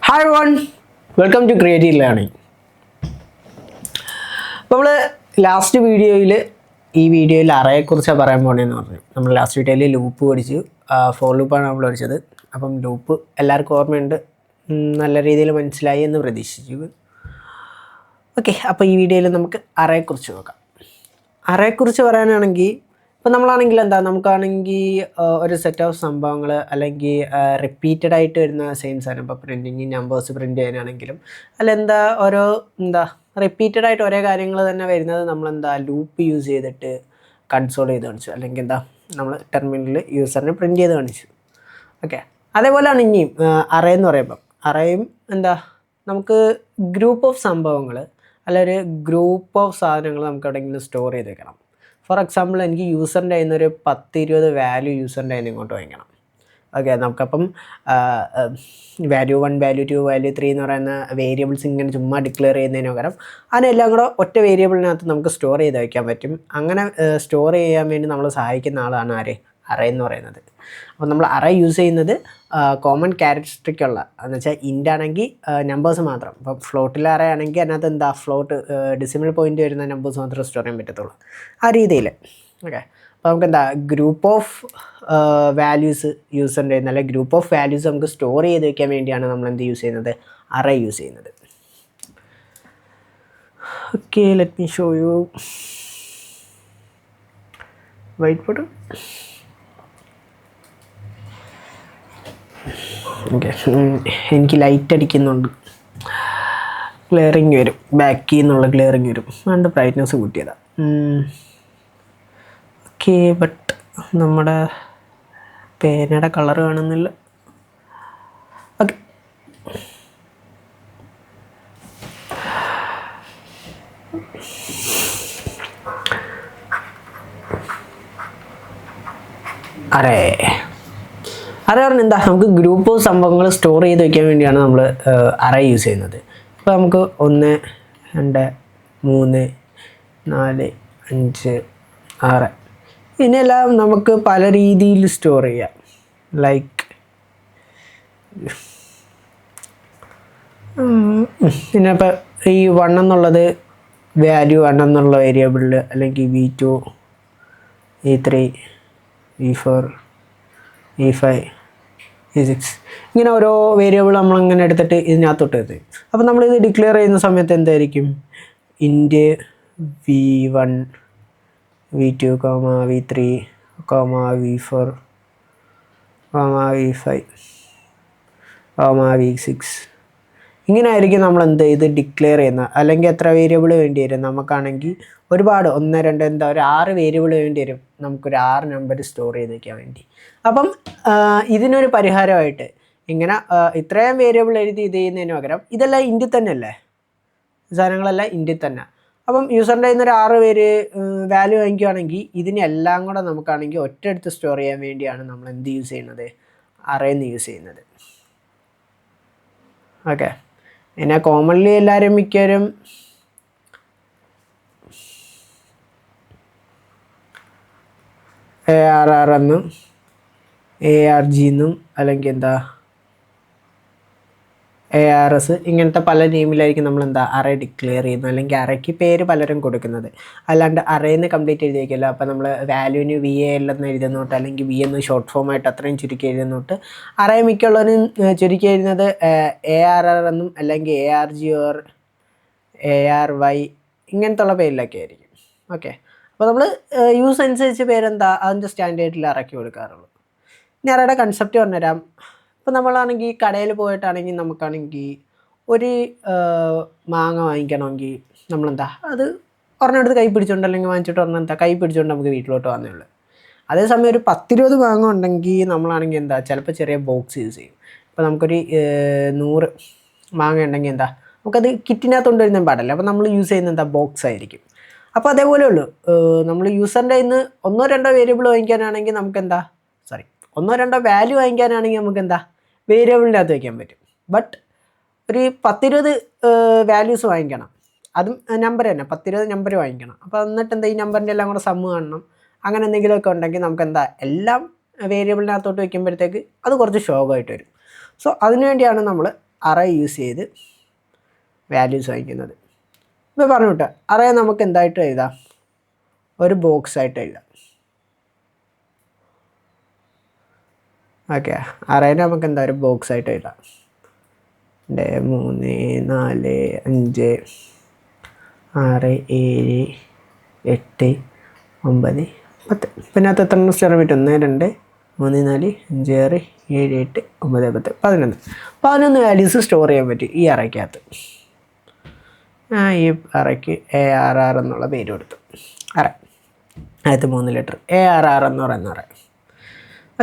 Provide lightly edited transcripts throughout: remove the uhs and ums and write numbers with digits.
Hi one, welcome to creative learning. അപ്പോൾ നമ്മൾ last വീഡിയോയിൽ അറയെക്കുറിച്ചാണ് പറയാൻ പോകണമെന്ന് പറഞ്ഞു. നമ്മൾ ലാസ്റ്റ് വീഡിയോയിൽ ലൂപ്പ് പഠിച്ചു, ഫോർ ലൂപ്പാണ് നമ്മൾ പഠിച്ചത്. അപ്പം ലൂപ്പ് എല്ലാവർക്കും ഓർമ്മയുണ്ട്, നല്ല രീതിയിൽ മനസ്സിലായി എന്ന് പ്രതീക്ഷിച്ചു. ഓക്കെ, അപ്പോൾ ഈ വീഡിയോയിൽ നമുക്ക് അറയെക്കുറിച്ച് നോക്കാം. അറയെക്കുറിച്ച് പറയാനാണെങ്കിൽ ഇപ്പം നമ്മളാണെങ്കിൽ നമുക്കാണെങ്കിൽ ഒരു സെറ്റ് ഓഫ് സംഭവങ്ങൾ അല്ലെങ്കിൽ റിപ്പീറ്റഡ് ആയിട്ട് വരുന്ന സെയിം സാധനം, ഇപ്പോൾ പ്രിൻറ്റിങ് നമ്പേഴ്സ് പ്രിൻറ്റ് ചെയ്യാനാണെങ്കിലും അല്ല ഓരോ റിപ്പീറ്റഡ് ആയിട്ട് ഒരേ കാര്യങ്ങൾ തന്നെ വരുന്നത് നമ്മൾ ലൂപ്പ് യൂസ് ചെയ്തിട്ട് കൺസോൾ ചെയ്ത് കാണിച്ചു, അല്ലെങ്കിൽ നമ്മൾ ടെർമിനലിൽ യൂസറിനെ പ്രിൻറ്റ് ചെയ്ത് കാണിച്ചു. ഓക്കെ, അതേപോലെയാണ് ഇനിയും അറേ എന്ന് പറയുമ്പം അറേയും നമുക്ക് ഗ്രൂപ്പ് ഓഫ് സംഭവങ്ങൾ അല്ല ഒരു ഗ്രൂപ്പ് ഓഫ് സാധനങ്ങൾ നമുക്ക് എവിടെയെങ്കിലും സ്റ്റോർ ചെയ്ത് വെക്കണം. ഫോർ എക്സാമ്പിൾ, എനിക്ക് യൂസറിൻ്റെ കയ്യിൽ നിന്നൊരു 10-20 വാല്യൂ യൂസറിൻ്റെ കയ്യിൽ നിന്ന് ഇങ്ങോട്ട് വാങ്ങിക്കണം. ഓക്കെ, നമുക്കപ്പം വാല്യൂ 1, വാല്യൂ 2, വാല്യൂ 3 എന്ന് പറയുന്ന വേരിയബിൾസ് ഇങ്ങനെ ചുമ്മാ ഡിക്ലെയർ ചെയ്യുന്നതിന് പകരം അതിനെല്ലാം കൂടെ ഒറ്റ വേരിയബിളിനകത്ത് നമുക്ക് സ്റ്റോർ ചെയ്ത് വയ്ക്കാൻ പറ്റും. അങ്ങനെ സ്റ്റോർ ചെയ്യാൻ വേണ്ടി നമ്മൾ സഹായിക്കുന്ന ആളാണ് അറേ എന്ന് പറയുന്നത്. അപ്പോൾ നമ്മൾ അറേ യൂസ് ചെയ്യുന്നത് കോമൺ ക്യാരക്ടറിസ്റ്റിക് ഉള്ള എന്ന് വെച്ചാൽ ഇൻ്റ് ആണെങ്കിൽ നമ്പേഴ്സ് മാത്രം. ഇപ്പോൾ ഫ്ലോട്ടിൽ അറേ ആണെങ്കിൽ അതിനകത്ത് ഫ്ലോട്ട് ഡെസിമൽ പോയിൻ്റ് വരുന്ന നമ്പേഴ്സ് മാത്രമേ സ്റ്റോർ ചെയ്യാൻ പറ്റത്തുള്ളൂ, ആ രീതിയിൽ. ഓക്കെ, അപ്പോൾ നമുക്ക് ഗ്രൂപ്പ് ഓഫ് വാല്യൂസ് യൂസറിൻ്റെ അല്ലെങ്കിൽ ഗ്രൂപ്പ് ഓഫ് വാല്യൂസ് നമുക്ക് സ്റ്റോർ ചെയ്ത് വയ്ക്കാൻ വേണ്ടിയാണ് നമ്മൾ യൂസ് ചെയ്യുന്നത്, അറേ യൂസ് ചെയ്യുന്നത്. Okay, let me show you white board. Okay, എനിക്ക് ലൈറ്റ് അടിക്കുന്നുണ്ട്, ക്ലിയറിങ് വരും, ബാക്കിൽ നിന്നുള്ള ക്ലിയറിങ് വരും, അതുകൊണ്ട് ബ്രൈറ്റ്നസ് കൂട്ടിയതാണ്. ഓക്കെ, ബട്ട് നമ്മുടെ പേനയുടെ കളർ കാണുന്നില്ല. ഓക്കെ, അറേ പറഞ്ഞാൽ നമുക്ക് ഗ്രൂപ്പ് ഓഫ് സംഭവങ്ങൾ സ്റ്റോർ ചെയ്ത് വയ്ക്കാൻ വേണ്ടിയാണ് നമ്മൾ അറേ യൂസ് ചെയ്യുന്നത്. ഇപ്പോൾ നമുക്ക് 1, 2, 3, 4, 5, 6 ഇതിനെല്ലാം നമുക്ക് പല രീതിയിൽ സ്റ്റോർ ചെയ്യാം. ലൈക്ക് പിന്നെ ഇപ്പോൾ ഈ 1 എന്നുള്ളത് വാല്യൂ 1 എന്നുള്ള വേരിയബിളിൽ, അല്ലെങ്കിൽ V2, E3, E4, E5, E6 ഇങ്ങനെ ഓരോ വേരിയബിൾ നമ്മളിങ്ങനെ എടുത്തിട്ട് ഇതിനകത്തോട്ട് എത്തും. അപ്പോൾ നമ്മളിത് ഡിക്ലെയർ ചെയ്യുന്ന സമയത്ത് എന്തായിരിക്കും, ഇൻറ്റ് V1, V2, V3, V4, V5, V6 ഇങ്ങനെ ആയിരിക്കും നമ്മൾ ഇത് ഡിക്ലെയർ ചെയ്യുന്നത്. അല്ലെങ്കിൽ എത്ര വേരിയബിൾ വേണ്ടി വരും നമുക്കാണെങ്കിൽ ഒരുപാട് 1, 2 ഒരു 6 വേരിയബിൾ വേണ്ടി വരും നമുക്കൊരു 6 നമ്പർ സ്റ്റോർ ചെയ്ത് വയ്ക്കാൻ വേണ്ടി. അപ്പം ഇതിനൊരു പരിഹാരമായിട്ട് ഇങ്ങനെ ഇത്രയും വേരിയബിൾ എഴുതി ഇത് ചെയ്യുന്നതിന് പകരം ഇതെല്ലാം ഇൻറ്റിൽ തന്നെ അല്ലേ, സാധനങ്ങളെല്ലാം ഇൻറ്റിൽ തന്നെ. അപ്പം യൂസറിൻ്റെ കയ്യിൽ നിന്ന് ഒരു 6 വാല്യൂ വാങ്ങിക്കുകയാണെങ്കിൽ ഇതിനെല്ലാം കൂടെ നമുക്കാണെങ്കിൽ ഒറ്റയെടുത്ത് സ്റ്റോർ ചെയ്യാൻ വേണ്ടിയാണ് നമ്മൾ യൂസ് ചെയ്യുന്നത്, അറേന്ന് യൂസ് ചെയ്യുന്നത്. ഓക്കെ, പിന്നെ കോമൺലി എല്ലാവരും മിക്കവരും ARR എന്നും ARG എന്നും അല്ലെങ്കിൽ ARS ഇങ്ങനത്തെ പല നെയിമിലായിരിക്കും നമ്മൾ അറേ ഡിക്ലെയർ ചെയ്യുന്നത്, അല്ലെങ്കിൽ അറേക്ക് പേര് പലരും കൊടുക്കുന്നത്. അല്ലാണ്ട് അറേന്ന് കംപ്ലീറ്റ് എഴുതി വയ്ക്കില്ല. അപ്പോൾ നമ്മൾ വാല്യൂവിന് VAL എന്ന് എഴുതുന്നോട്ട്, അല്ലെങ്കിൽ V എന്ന് ഷോർട്ട് ഫോമായിട്ട് അത്രയും ചുരുക്കി എഴുതുന്നോട്ട് അറേ മിക്കുള്ളവരും ചുരുക്കി എഴുതുന്നത് ARR എന്നും അല്ലെങ്കിൽ ARG ഓർ ARY ഇങ്ങനത്തെ ഉള്ള പേരിലൊക്കെ ആയിരിക്കും. ഓക്കെ, അപ്പോൾ നമ്മൾ യൂസ് അനുസരിച്ച് അതിൻ്റെ സ്റ്റാൻഡേർഡിൽ ഇറക്കി കൊടുക്കാറുള്ളൂ. ഇനി അറേയുടെ കൺസെപ്റ്റ് പറഞ്ഞുതരാം. ഇപ്പോൾ നമ്മളാണെങ്കിൽ കടയിൽ പോയിട്ടാണെങ്കിൽ നമുക്കാണെങ്കിൽ ഒരു മാങ്ങ വാങ്ങിക്കണമെങ്കിൽ അത് ഒരെണ്ണെടുത്ത് കൈ പിടിച്ചുകൊണ്ട്, അല്ലെങ്കിൽ വാങ്ങിച്ചിട്ട് കൈ പിടിച്ചുകൊണ്ട് നമുക്ക് വീട്ടിലോട്ട് വന്നേ ഉള്ളൂ. അതേസമയം ഒരു 10-20 മാങ്ങ ഉണ്ടെങ്കിൽ നമ്മളാണെങ്കിൽ ചിലപ്പോൾ ചെറിയ ബോക്സ് യൂസ് ചെയ്യും. ഇപ്പോൾ നമുക്കൊരു 100 മാങ്ങ ഉണ്ടെങ്കിൽ നമുക്കത് കിറ്റിനകത്ത് കൊണ്ടുവരുന്ന പാടില്ല. അപ്പോൾ നമ്മൾ യൂസ് ചെയ്യുന്ന ബോക്സ് ആയിരിക്കും. അപ്പോൾ അതേപോലെ ഉള്ളൂ, നമ്മൾ യൂസറിൻ്റെ കയ്യിൽ നിന്ന് 1-2 വേരിയബിൾ വാങ്ങിക്കാനാണെങ്കിൽ നമുക്ക് 1-2 വാല്യൂ വാങ്ങിക്കാനാണെങ്കിൽ നമുക്ക് വേരിയബിളിൻ്റെ അകത്ത് വയ്ക്കാൻ പറ്റും. ബട്ട് ഒരു 10-20 വാല്യൂസ് വാങ്ങിക്കണം, അതും നമ്പർ തന്നെ 10-20 നമ്പർ വാങ്ങിക്കണം. അപ്പോൾ എന്നിട്ട് ഈ നമ്പറിൻ്റെ എല്ലാം കൂടെ സമ്മ് കാണണം. അങ്ങനെ എന്തെങ്കിലുമൊക്കെ ഉണ്ടെങ്കിൽ നമുക്ക് എല്ലാം വേരിയബിളിനകത്തോട്ട് വയ്ക്കുമ്പോഴത്തേക്ക് അത് കുറച്ച് ഷോക്കായിട്ട് വരും. സോ അതിനുവേണ്ടിയാണ് നമ്മൾ അറേ യൂസ് ചെയ്ത് വാല്യൂസ് വാങ്ങിക്കുന്നത്. ഇപ്പോൾ പറഞ്ഞു വിട്ടോ, അറേ നമുക്ക് എന്തായിട്ട് എഴുതാം, ഒരു ബോക്സ് ആയിട്ട് എഴുതാം. ഓക്കെ, അറേനെ നമുക്ക് എന്താ ഒരു ബോക്സ് ആയിട്ട് എഴുതാം. 2 3 4 5 6 7 8 9 10. പിന്നെ അത് എത്ര സ്റ്റോർ പറ്റും? 1 2 3 4 5 6 7 8 9 10 11 വാല്യൂസ് സ്റ്റോർ ചെയ്യാൻ പറ്റും ഈ അറയ്ക്കകത്ത്. ഈ അറയ്ക്ക് ARR എന്നുള്ള പേര് കൊടുത്തു. അറ അതിനകത്ത് 3 ലെറ്റർ ARR എന്ന് പറയുന്ന അറ.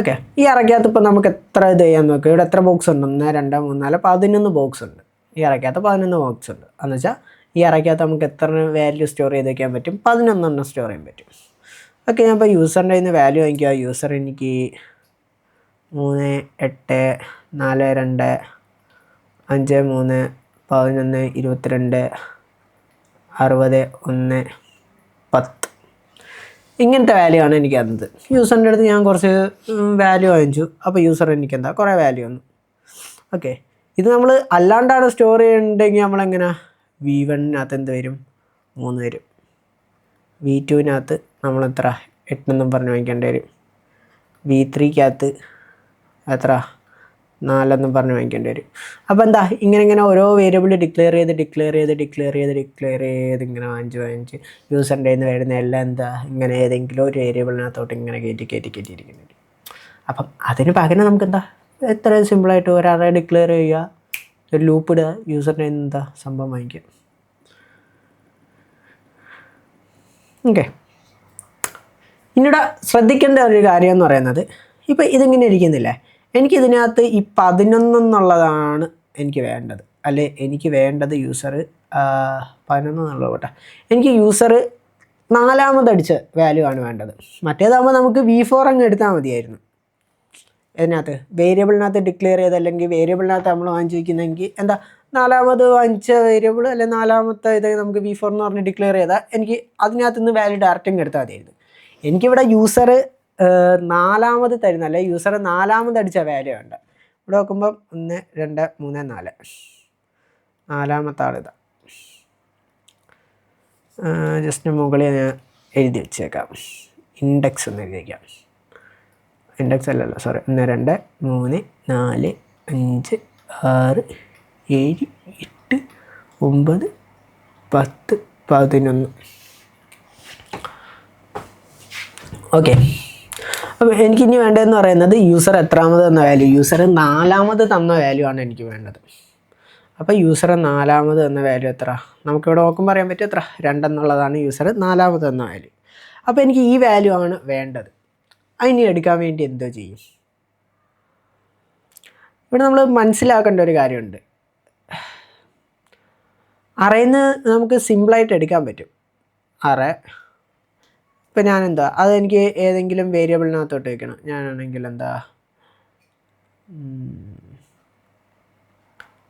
ഓക്കെ, ഈ അറയ്ക്കകത്ത് ഇപ്പോൾ നമുക്ക് എത്ര ഇത് ചെയ്യാൻ നോക്കുക. ഇവിടെ എത്ര ബോക്സ് ഉണ്ട്? 1 2 3 4 11 ബോക്സ് ഉണ്ട്. ഈ അറയ്ക്കകത്ത് 11 ബോക്സ് ഉണ്ട്. എന്ന് വെച്ചാൽ ഈ അറയ്ക്കകത്ത് നമുക്ക് എത്ര വാല്യൂ സ്റ്റോർ ചെയ്ത് വയ്ക്കാൻ പറ്റും? 11 സ്റ്റോർ ചെയ്യാൻ പറ്റും. ഓക്കെ, ഞാൻ ഇപ്പോൾ യൂസറിൻ്റെ കയ്യിൽ നിന്ന് വാല്യൂ വാങ്ങിക്കുക. യൂസർ എനിക്ക് 3 8 4 2 5 3 11 22 60 1 10 ഇങ്ങനത്തെ വാല്യൂ ആണ് എനിക്ക് തന്നത്. യൂസറിൻ്റെ അടുത്ത് ഞാൻ കുറച്ച് വാല്യൂ വാങ്ങിച്ചു. അപ്പോൾ യൂസർ എനിക്ക് എന്താ കുറേ വാല്യൂ വന്നു. ഓക്കെ, ഇത് നമ്മൾ അല്ലാണ്ടാണ് സ്റ്റോർ ചെയ്യണമെങ്കിൽ നമ്മളെങ്ങനെ V1-നകത്ത് എന്ത് വരും? 3 വരും. V2-നകത്ത് നമ്മളെത്ര 8 എന്നും പറഞ്ഞ് വാങ്ങിക്കേണ്ടി വരും. V3-കകത്ത് എത്ര 4 എന്നും പറഞ്ഞ് വാങ്ങിക്കേണ്ടി വരും. അപ്പോൾ എന്താ ഇങ്ങനെ ഓരോ വേരിയബിൾ ഡിക്ലെയർ ചെയ്ത് ഇങ്ങനെ വാങ്ങിച്ച് യൂസറിൻ്റെ നിന്ന് വരുന്ന എല്ലാം എന്താ ഇങ്ങനെ ഏതെങ്കിലും ഒരു വേരിയബിളിനകത്തോട്ട് ഇങ്ങനെ കയറ്റിയിരിക്കുന്നുണ്ട്. അപ്പം അതിന് പകരം നമുക്ക് എന്താ എത്ര സിമ്പിളായിട്ട് ഒരു അറേ ഡിക്ലെയർ ചെയ്യുക, ഒരു ലൂപ്പ് ഇടുക, യൂസറിൻ്റെ എന്താ സംഭവം വാങ്ങിക്കുക. ഓക്കെ, ഇനിയുടെ ശ്രദ്ധിക്കേണ്ട ഒരു കാര്യം എന്ന് പറയുന്നത്, ഇപ്പോൾ ഇതിങ്ങനെ ഇരിക്കുന്നില്ലേ, എനിക്കിതിനകത്ത് ഈ 11 എന്നുള്ളതാണ് എനിക്ക് വേണ്ടത്. അല്ലെ എനിക്ക് വേണ്ടത് യൂസർ 11 എന്നുള്ളത് പോട്ടെ, എനിക്ക് യൂസർ 4ാമത് അടിച്ച വാല്യൂ ആണ് വേണ്ടത്. മറ്റേതാകുമ്പോൾ നമുക്ക് V4 അങ്ങ് എടുത്താൽ മതിയായിരുന്നു. ഇതിനകത്ത് വേരിയബിളിനകത്ത് ഡിക്ലെയർ ചെയ്ത് അല്ലെങ്കിൽ വേരിയബിളിനകത്ത് നമ്മൾ വാങ്ങിച്ച് വയ്ക്കുന്നെങ്കിൽ എന്താ 4ാമത് വാങ്ങിച്ച വേരിയബിൾ അല്ലെ 4ാമത്തെ ഇത് നമുക്ക് V4 എന്ന് പറഞ്ഞ് ഡിക്ലെയർ ചെയ്താൽ എനിക്ക് അതിനകത്ത് നിന്ന് വാല്യൂ ഡയറക്റ്റ് അങ്ങ് എടുത്താൽ മതിയായിരുന്നു. എനിക്കിവിടെ യൂസർ 4ാമത് തരുന്ന അല്ലെ യൂസർ 4ാമത് അടിച്ച വാല്യൂ വേണ്ട. ഇവിടെ നോക്കുമ്പം 1 2 3 4 4ാമത്തെ ആളിതാ. ജസ്റ്റ് മുകളിൽ ഞാൻ എഴുതി വെച്ചേക്കാം, ഇൻഡെക്സ് എന്ന് എഴുതി വയ്ക്കാം. ഇൻഡെക്സ് അല്ലല്ലോ, സോറി. 1 2 3 4 5 6 7 8 9 10 11. ഓക്കെ, അപ്പോൾ എനിക്കിനി വേണ്ടതെന്ന് പറയുന്നത് യൂസർ എത്രാമത് തന്ന വാല്യൂ, യൂസർ 4ാമത് തന്ന വാല്യൂ ആണ് എനിക്ക് വേണ്ടത്. അപ്പോൾ യൂസർ 4ാമത് തന്ന വാല്യൂ എത്ര? നമുക്കിവിടെ നോക്കുമ്പോൾ അറിയാൻ പറ്റും എത്ര, 2 എന്നുള്ളതാണ് യൂസർ 4ാമത് തന്ന വാല്യൂ. അപ്പോൾ എനിക്ക് ഈ വാല്യൂ ആണ് വേണ്ടത്. അതിനി എടുക്കാൻ വേണ്ടി എന്തോ ചെയ്യും? ഇവിടെ നമ്മൾ മനസ്സിലാക്കേണ്ട ഒരു കാര്യമുണ്ട്. അറേന്ന് നമുക്ക് സിമ്പിളായിട്ട് എടുക്കാൻ പറ്റും. അറേ ഇപ്പം ഞാനെന്താ അതെനിക്ക് ഏതെങ്കിലും വേരിയബിളിനകത്തോട്ട് വയ്ക്കണം. ഞാനാണെങ്കിൽ എന്താ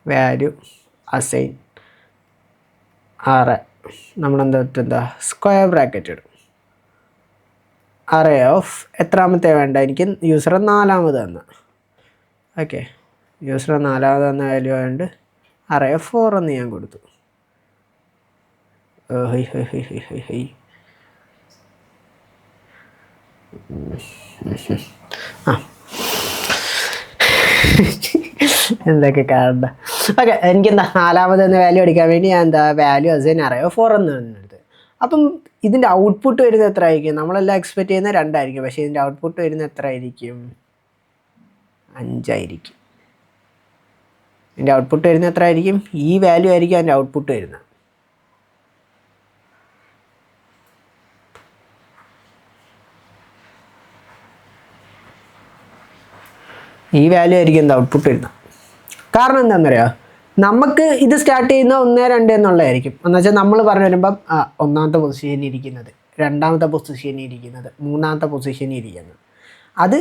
വാല്യൂ അസൈൻ അറേ, നമ്മളെന്താ സ്ക്വയർ ബ്രാക്കറ്റ് ഇടും. അറേ ഓഫ് എത്രാമത്തെ വേണ്ട, എനിക്ക് യൂസർ 4ാമത് തന്ന. ഓക്കെ, യൂസർ 4ാമത് തന്ന വാല്യൂ ആയതുകൊണ്ട് അറേ ഓഫ് 4 എന്ന് ഞാൻ കൊടുത്തു. എന്തൊക്കെ കാണണ്ട. ഓക്കെ, എനിക്കെന്താ 4ാമത് എന്ന വാല്യൂ എടുക്കാൻ വേണ്ടി ഞാൻ എന്താ വാല്യൂ അസൈൻ അറേ ഓഫ് 4 എന്ന് എടുത്ത്. അപ്പം ഇതിൻ്റെ ഔട്ട്പുട്ട് വരുന്നത് എത്ര ആയിരിക്കും? നമ്മളെല്ലാം എക്സ്പെക്റ്റ് ചെയ്യുന്നത് 2 ആയിരിക്കും, പക്ഷേ ഇതിൻ്റെ ഔട്ട്പുട്ട് വരുന്നത് എത്ര ആയിരിക്കും? 5 ആയിരിക്കും. ഇതിൻ്റെ ഔട്ട്പുട്ട് വരുന്നത് എത്ര ആയിരിക്കും? ഈ വാല്യൂ ആയിരിക്കും അതിൻ്റെ ഔട്ട്പുട്ട് വരുന്നത്. ഈ വാല്യൂ ആയിരിക്കും എന്താ ഔട്ട്പുട്ട് വരുന്നത്. കാരണം എന്താണെന്നറിയാം, നമുക്ക് ഇത് സ്റ്റാർട്ട് ചെയ്യുന്ന 1 2 എന്നുള്ളതായിരിക്കും. എന്ന് വെച്ചാൽ നമ്മൾ പറഞ്ഞു വരുമ്പം 1ാമത്തെ പൊസിഷനിൽ ഇരിക്കുന്നത്, 2ാമത്തെ പൊസിഷനിൽ ഇരിക്കുന്നത്, 3ാമത്തെ പൊസിഷനിൽ ഇരിക്കുന്നത് അത്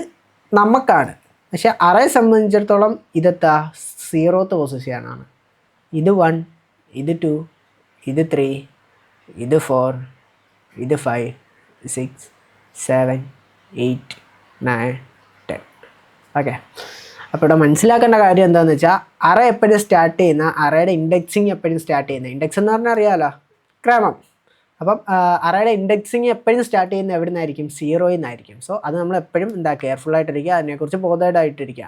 നമുക്കാണ്. പക്ഷെ അറേ സംബന്ധിച്ചിടത്തോളം ഇതെത്താ 0th പൊസിഷനാണ്. ഇത് 1, ഇത് 2, ഇത് 3, ഇത് 4, ഇത് 5, 6, 7, 8, 9, 10. ഓക്കെ, അപ്പോൾ ഇവിടെ മനസ്സിലാക്കേണ്ട കാര്യം എന്താണെന്ന് വെച്ചാൽ അറേ എപ്പോഴും സ്റ്റാർട്ട് ചെയ്യുന്ന അറേയുടെ ഇൻഡെക്സിങ് എപ്പോഴും സ്റ്റാർട്ട് ചെയ്യുന്നത്, ഇൻഡെക്സ് എന്ന് പറഞ്ഞാൽ അറിയാമല്ലോ, ക്രമം. അപ്പം അറേയുടെ ഇൻഡെക്സിങ് എപ്പോഴും സ്റ്റാർട്ട് ചെയ്യുന്നത് എവിടെ നിന്നായിരിക്കും? 0 നിന്നായിരിക്കും. സോ അത് നമ്മൾ എപ്പോഴും കെയർഫുള്ളായിട്ടിരിക്കുക, അതിനെക്കുറിച്ച് ബോധേഡായിട്ടിരിക്കുക.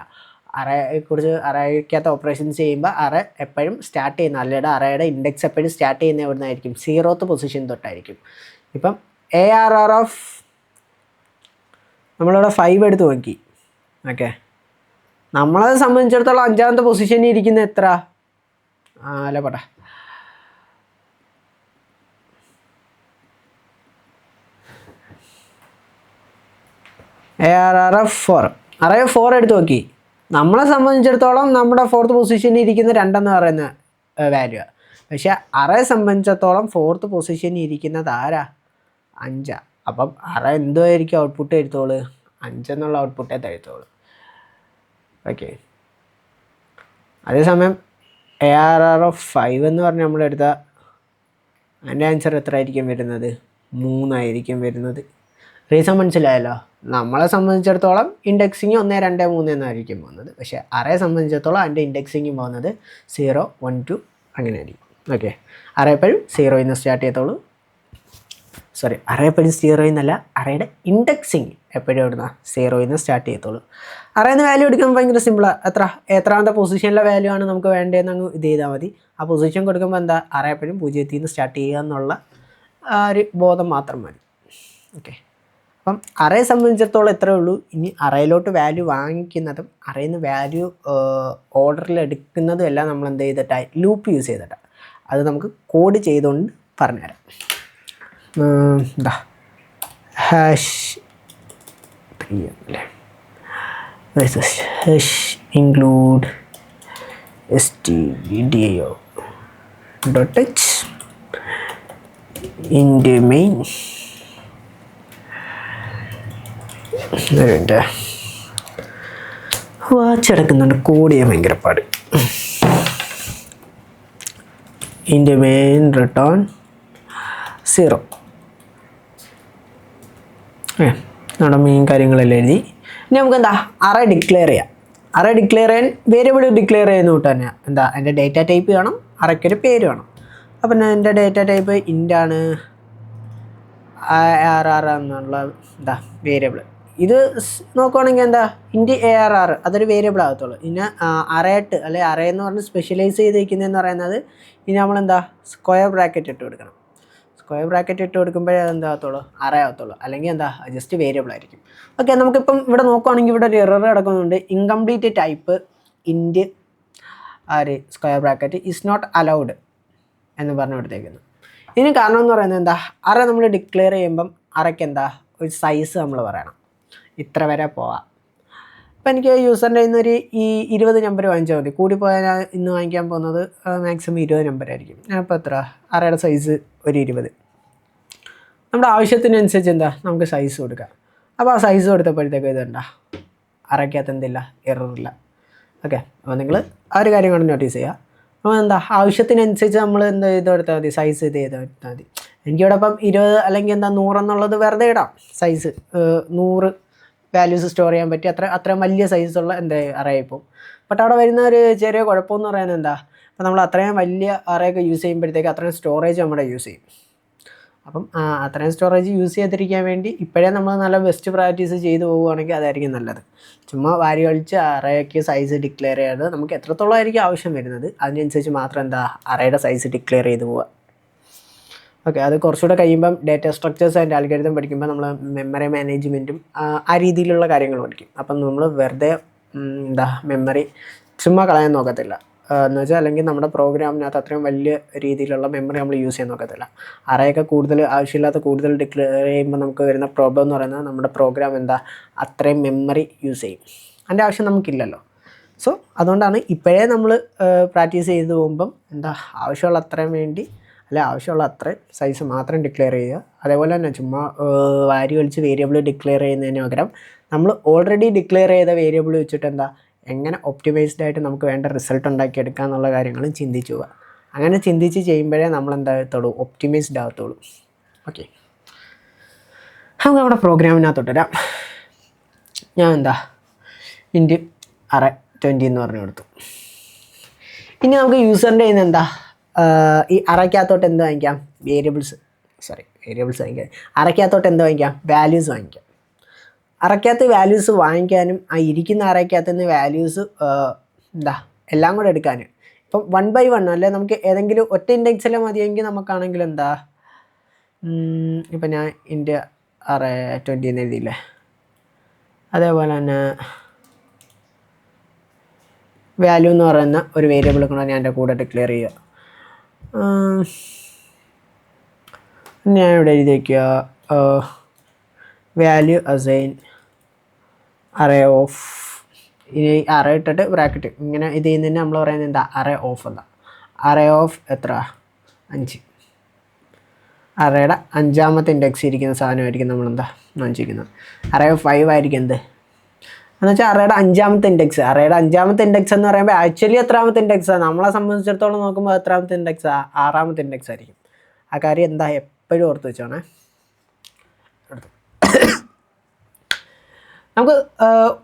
അറേയെക്കുറിച്ച് അറേക്കകത്ത് ഓപ്പറേഷൻസ് ചെയ്യുമ്പോൾ അറേ എപ്പോഴും സ്റ്റാർട്ട് ചെയ്യുന്ന അല്ലയുടെ അറേയുടെ ഇൻഡെക്സ് എപ്പോഴും സ്റ്റാർട്ട് ചെയ്യുന്നത് എവിടെ നിന്നായിരിക്കും? 0th position തൊട്ടായിരിക്കും. ഇപ്പം ARR ഓഫ് നമ്മളിവിടെ 5 എടുത്ത് നോക്കി. ഓക്കെ, നമ്മളെ സംബന്ധിച്ചിടത്തോളം 5ാമത്തെ പൊസിഷനിൽ ഇരിക്കുന്ന എത്ര? അല്ല പോട്ടെ, ARR ഓഫ് 4, അറേ 4 എടുത്ത് നോക്കി. നമ്മളെ സംബന്ധിച്ചിടത്തോളം നമ്മുടെ 4th പൊസിഷനിൽ ഇരിക്കുന്ന 2 എന്ന് പറയുന്ന വാല്യൂ. പക്ഷേ അറേ സംബന്ധിച്ചിടത്തോളം 4th പൊസിഷനിൽ ഇരിക്കുന്നത് ആരാ? 5. അപ്പം അറേ എന്തുമായിരിക്കും ഔട്ട്പുട്ട് എഴുത്തോളൂ? 5 എന്നുള്ള ഔട്ട്പുട്ടേ തരുത്തോളൂ. ഓക്കെ, അതേസമയം ARR ഓഫ് 5 എന്ന് പറഞ്ഞ് നമ്മളെടുത്താൽ അതിൻ്റെ ആൻസർ എത്ര ആയിരിക്കും വരുന്നത്? 3 ആയിരിക്കും വരുന്നത്. റീസൺ മനസ്സിലായല്ലോ. നമ്മളെ സംബന്ധിച്ചിടത്തോളം ഇൻഡെക്സിങ് 1, 2, 3 എന്നായിരിക്കും പോകുന്നത്. പക്ഷേ അറേ സംബന്ധിച്ചിടത്തോളം അതിൻ്റെ ഇൻഡെക്സിങ് പോകുന്നത് 0, 1, 2 അങ്ങനെ ആയിരിക്കും. ഓക്കെ, അറേ എപ്പോഴും 0 നിന്ന് സ്റ്റാർട്ട് ചെയ്യത്തുള്ളൂ. അറേ എപ്പോഴും 0 എന്നല്ല, അറേയുടെ ഇൻഡെക്സിങ് എപ്പോഴും എവിടുന്ന 0 നിന്ന് സ്റ്റാർട്ട് ചെയ്യത്തുള്ളൂ. അറേന്ന് വാല്യൂ എടുക്കുമ്പോൾ ഭയങ്കര സിമ്പിളാണ്. എത്രാമത്തെ പൊസിഷനിലെ വാല്യൂ ആണ് നമുക്ക് വേണ്ടതെന്ന് അങ്ങ് ഇത് ചെയ്താൽ മതി. ആ പൊസിഷൻ കൊടുക്കുമ്പോൾ എന്താ, അറേ എപ്പോഴും 0ത്തിൽ നിന്ന് സ്റ്റാർട്ട് ചെയ്യുക എന്നുള്ള ഒരു ബോധം മാത്രം മതി. ഓക്കെ, അപ്പം അറേ സംബന്ധിച്ചിടത്തോളം എത്രയേ ഉള്ളൂ. ഇനി അറേയിലോട്ട് വാല്യൂ വാങ്ങിക്കുന്നതും അറേയിൽ നിന്ന് വാല്യൂ ഓർഡറിൽ എടുക്കുന്നതും എല്ലാം നമ്മൾ എന്ത് ചെയ്തിട്ടാണ്? ലൂപ്പ് യൂസ് ചെയ്തിട്ടാണ്. അത് നമുക്ക് കോഡ് ചെയ്തുകൊണ്ട് പറഞ്ഞുതരാം. Hash include stdio.h in the main വാച്ചെടുക്കുന്നുണ്ട്, കോഡ് ചെയ്യാൻ ഭയങ്കര പാട്. ഇൻ്റെ മെയിൻ റിട്ടേൺ 0. നമ്മുടെ മെയിൻ കാര്യങ്ങളെല്ലാം എഴുതി. ഇനി നമുക്ക് എന്താ അറേ ഡിക്ലെയർ ചെയ്യാം. അറേ ഡിക്ലെയർ ചെയ്യാൻ വേരിയബിൾ ഡിക്ലെയർ ചെയ്യുന്ന കൂട്ട് തന്നെ എന്താ, എൻ്റെ ഡേറ്റ ടൈപ്പ് വേണം, അറയ്ക്കൊരു പേര് വേണം. അപ്പം എൻ്റെ ഡേറ്റ ടൈപ്പ് ഇൻ്റാണ്, ARR എന്നുള്ള എന്താ വേരിയബിൾ. ഇത് നോക്കുകയാണെങ്കിൽ എന്താ, ഇൻറ്റ് ARR അതൊരു വേരിയബിൾ ആകത്തുള്ളൂ. പിന്നെ അറേട്ട് അല്ലെ അറേ എന്ന് പറഞ്ഞ് സ്പെഷ്യലൈസ് ചെയ്തിരിക്കുന്നതെന്ന് പറയുന്നത് ഇനി നമ്മളെന്താ സ്ക്വയർ ബ്രാക്കറ്റ് ഇട്ട് കൊടുക്കണം. സ്ക്വയർ ബ്രാക്കറ്റ് ഇട്ട് കൊടുക്കുമ്പോഴേ അതെന്താകത്തുള്ളൂ? അറേ ആകത്തുള്ളൂ. അല്ലെങ്കിൽ എന്താ ജസ്റ്റ് വേരിയബിൾ ആയിരിക്കും. ഓക്കെ, നമുക്കിപ്പം ഇവിടെ നോക്കുകയാണെങ്കിൽ ഇവിടെ ഒരു എറർ കിടക്കുന്നുണ്ട്. Incomplete type int square bracket is not allowed എന്ന് പറഞ്ഞു കൊടുത്തേക്കുന്നു. ഇതിന് കാരണം എന്ന് പറയുന്നത് എന്താ, അറേ നമ്മൾ ഡിക്ലെയർ ചെയ്യുമ്പം അറയ്ക്ക് എന്താ ഒരു സൈസ് നമ്മൾ പറയണം, ഇത്ര വരെ പോവാം. അപ്പോൾ എനിക്ക് യൂസറിൻ്റെ ഇന്നൊരു 20 നമ്പർ വാങ്ങിച്ചാൽ മതി. കൂടിപ്പോയാൽ ഞാൻ ഇന്ന് വാങ്ങിക്കാൻ പോകുന്നത് മാക്സിമം 20 നമ്പറായിരിക്കും. അപ്പോൾ എത്ര അറയുടെ സൈസ് ഒരു 20. നമ്മുടെ ആവശ്യത്തിനനുസരിച്ച് എന്താ നമുക്ക് സൈസ് കൊടുക്കാം. അപ്പോൾ ആ സൈസ് കൊടുത്തപ്പോഴത്തേക്ക് ഇതുണ്ടാ അറയ്ക്കകത്ത് എന്തില്ല, എററില്ല. ഓക്കെ, അപ്പോൾ നിങ്ങൾ ആ ഒരു കാര്യം കൊണ്ട് നോട്ടീസ് ചെയ്യുക. അപ്പോൾ എന്താ ആവശ്യത്തിനനുസരിച്ച് നമ്മൾ എന്ത് ചെയ്ത് കൊടുത്താൽ മതി, സൈസ് ഇത് ചെയ്ത് കൊടുത്താൽ മതി. എനിക്കിവിടെ ഇപ്പം 20 അല്ലെങ്കിൽ എന്താ 100 എന്നുള്ളത് വെറുതെ ഇടാം. സൈസ് 100 വാല്യൂസ് സ്റ്റോർ ചെയ്യാൻ പറ്റി അത്രയും വലിയ സൈസുള്ള എന്താ അറേ ഇപ്പോൾ. ബട്ട് അവിടെ വരുന്ന ഒരു ചെറിയ കുഴപ്പമെന്ന് പറയുന്നത് എന്താ, അപ്പോൾ നമ്മൾ അത്രയും വലിയ അറേയൊക്കെ യൂസ് ചെയ്യുമ്പോഴത്തേക്ക് അത്രയും സ്റ്റോറേജ് നമ്മുടെ യൂസ് ചെയ്യും. അപ്പം അത്രയും സ്റ്റോറേജ് യൂസ് ചെയ്തിരിക്കാൻ വേണ്ടി ഇപ്പോഴേ നമ്മൾ നല്ല ബെസ്റ്റ് പ്രാക്ടീസ് ചെയ്ത് പോവുകയാണെങ്കിൽ അതായിരിക്കും നല്ലത്. ചുമ്മാ വാരി കളിച്ച് അറേക്ക് സൈസ് ഡിക്ലെയർ ചെയ്യാതെ നമുക്ക് എത്രത്തോളം ആയിരിക്കും ആവശ്യം വരുന്നത് അതിനനുസരിച്ച് മാത്രം എന്താ അറേയുടെ സൈസ് ഡിക്ലെയർ ചെയ്ത് പോവുക. ഓക്കെ, അത് കുറച്ചുകൂടെ കഴിയുമ്പം ഡേറ്റ സ്ട്രക്ചേഴ്സ് ആൻഡ് അൽഗോരിതം പഠിക്കുമ്പോൾ നമ്മൾ മെമ്മറി മാനേജ്മെൻറ്റും ആ രീതിയിലുള്ള കാര്യങ്ങൾ പഠിക്കും. അപ്പം നമ്മൾ വെറുതെ മെമ്മറി ചുമ്മാ കളയാൻ നോക്കത്തില്ല എന്ന് വെച്ചാൽ, അല്ലെങ്കിൽ നമ്മുടെ പ്രോഗ്രാമിനകത്ത് അത്രയും വലിയ രീതിയിലുള്ള മെമ്മറി നമ്മൾ യൂസ് ചെയ്യാൻ നോക്കത്തില്ല. അറേയൊക്കെ കൂടുതൽ ആവശ്യമില്ലാത്ത കൂടുതൽ ഡിക്ലെയർ ചെയ്യുമ്പോൾ നമുക്ക് വരുന്ന പ്രോബ്ലം എന്ന് പറയുന്നത് നമ്മുടെ പ്രോഗ്രാം അത്രയും മെമ്മറി യൂസ് ചെയ്യും. അതിൻ്റെ ആവശ്യം നമുക്കില്ലല്ലോ. സോ അതുകൊണ്ടാണ് ഇപ്പോഴേ നമ്മൾ പ്രാക്ടീസ് ചെയ്ത് പോകുമ്പം ആവശ്യമുള്ള അത്രയും വേണ്ടി ആവശ്യമുള്ള അത്രയും സൈസ് മാത്രം ഡിക്ലെയർ ചെയ്യുക. അതേപോലെ തന്നെ ചുമ്മാ വാരി വലിച്ച് വേരിയബിൾ ഡിക്ലെയർ ചെയ്യുന്നതിന് പകരം നമ്മൾ ഓൾറെഡി ഡിക്ലെയർ ചെയ്ത വേരിയബിൾ വെച്ചിട്ട് എങ്ങനെ ഒപ്റ്റിമൈസ്ഡ് ആയിട്ട് നമുക്ക് വേണ്ട റിസൾട്ട് ഉണ്ടാക്കിയെടുക്കുക എന്നുള്ള കാര്യങ്ങളും ചിന്തിച്ചു പോവുക. അങ്ങനെ ചിന്തിച്ച് ചെയ്യുമ്പോഴേ നമ്മൾ എന്താകത്തുള്ളൂ, ഒപ്റ്റിമൈസ്ഡ് ആകത്തുള്ളൂ. ഓക്കെ, നമുക്ക് നമ്മുടെ പ്രോഗ്രാമിനകത്തോട്ട് വരാം. ഞാൻ ഇൻറ്റ് അറേ 20 എന്ന് പറഞ്ഞു കൊടുത്തു. ഇനി നമുക്ക് യൂസറിൻ്റെ കയ്യിൽ നിന്ന് എന്താ ഈ അറയ്ക്കകത്തോട്ട് എന്ത് വാങ്ങിക്കാം? വേരിയബിൾസ് വാങ്ങിക്കാം. അറയ്ക്കകത്തോട്ട് എന്ത് വാങ്ങിക്കാം? വാല്യൂസ് വാങ്ങിക്കാം. അറയ്ക്കകത്ത് വാല്യൂസ് വാങ്ങിക്കാനും ആ ഇരിക്കുന്ന അറയ്ക്കകത്ത് നിന്ന് വാല്യൂസ് എല്ലാം കൂടെ എടുക്കാനും ഇപ്പം 1 by 1 അല്ലെ നമുക്ക് ഏതെങ്കിലും ഒറ്റ ഇൻഡെക്സിൽ മതിയെങ്കിൽ നമുക്കാണെങ്കിൽ എന്താ ഇപ്പം ഞാൻ ഇന്ത്യ അറേ 20 എന്ന് എഴുതിയില്ലേ, അതേപോലെ തന്നെ വാല്യൂ എന്ന് പറയുന്ന ഒരു വേരിയബിൾ കൂടെ ഞാൻ എൻ്റെ കൂടെ ഡിക്ലെയർ ചെയ്യുക. ഞാൻ ഇവിടെ എഴുതി വയ്ക്കുക വാല്യൂ അസൈൻ അറേ ഓഫ്. ഇനി അറേ ഇട്ടിട്ട് ബ്രാക്കറ്റ് ഇങ്ങനെ ഇത് ചെയ്യുന്നതിന് നമ്മൾ പറയുന്നത് എന്താ? അറേ ഓഫ് എന്താ? അറേ ഓഫ് എത്ര? 5. അറേയുടെ 5ാമത്തെ ഇൻഡെക്സ് ഇരിക്കുന്ന സാധനമായിരിക്കും നമ്മളെന്താ വാങ്ങിച്ചിരിക്കുന്നത്. അറേ ഓഫ് 5 ആയിരിക്കും എന്ത് എന്ന് വെച്ചാൽ അറേയുടെ 5ാമത്തെ ഇൻഡെക്സ്. അറേയുടെ 5ാമത്തെ ഇൻഡെക്സ് എന്ന് പറയുമ്പോൾ ആക്ച്വലി എത്രാമത്തെ ഇൻഡെക്സാണ്? നമ്മളെ സംബന്ധിച്ചിടത്തോളം നോക്കുമ്പോൾ എത്രാമത്തെ ഇൻഡെക്സാണ്? 6ാമത്തെ ഇൻഡെക്സ് ആയിരിക്കും. ആ കാര്യം എന്താ എപ്പോഴും ഓർത്ത് വെച്ചോണേ. നമുക്ക്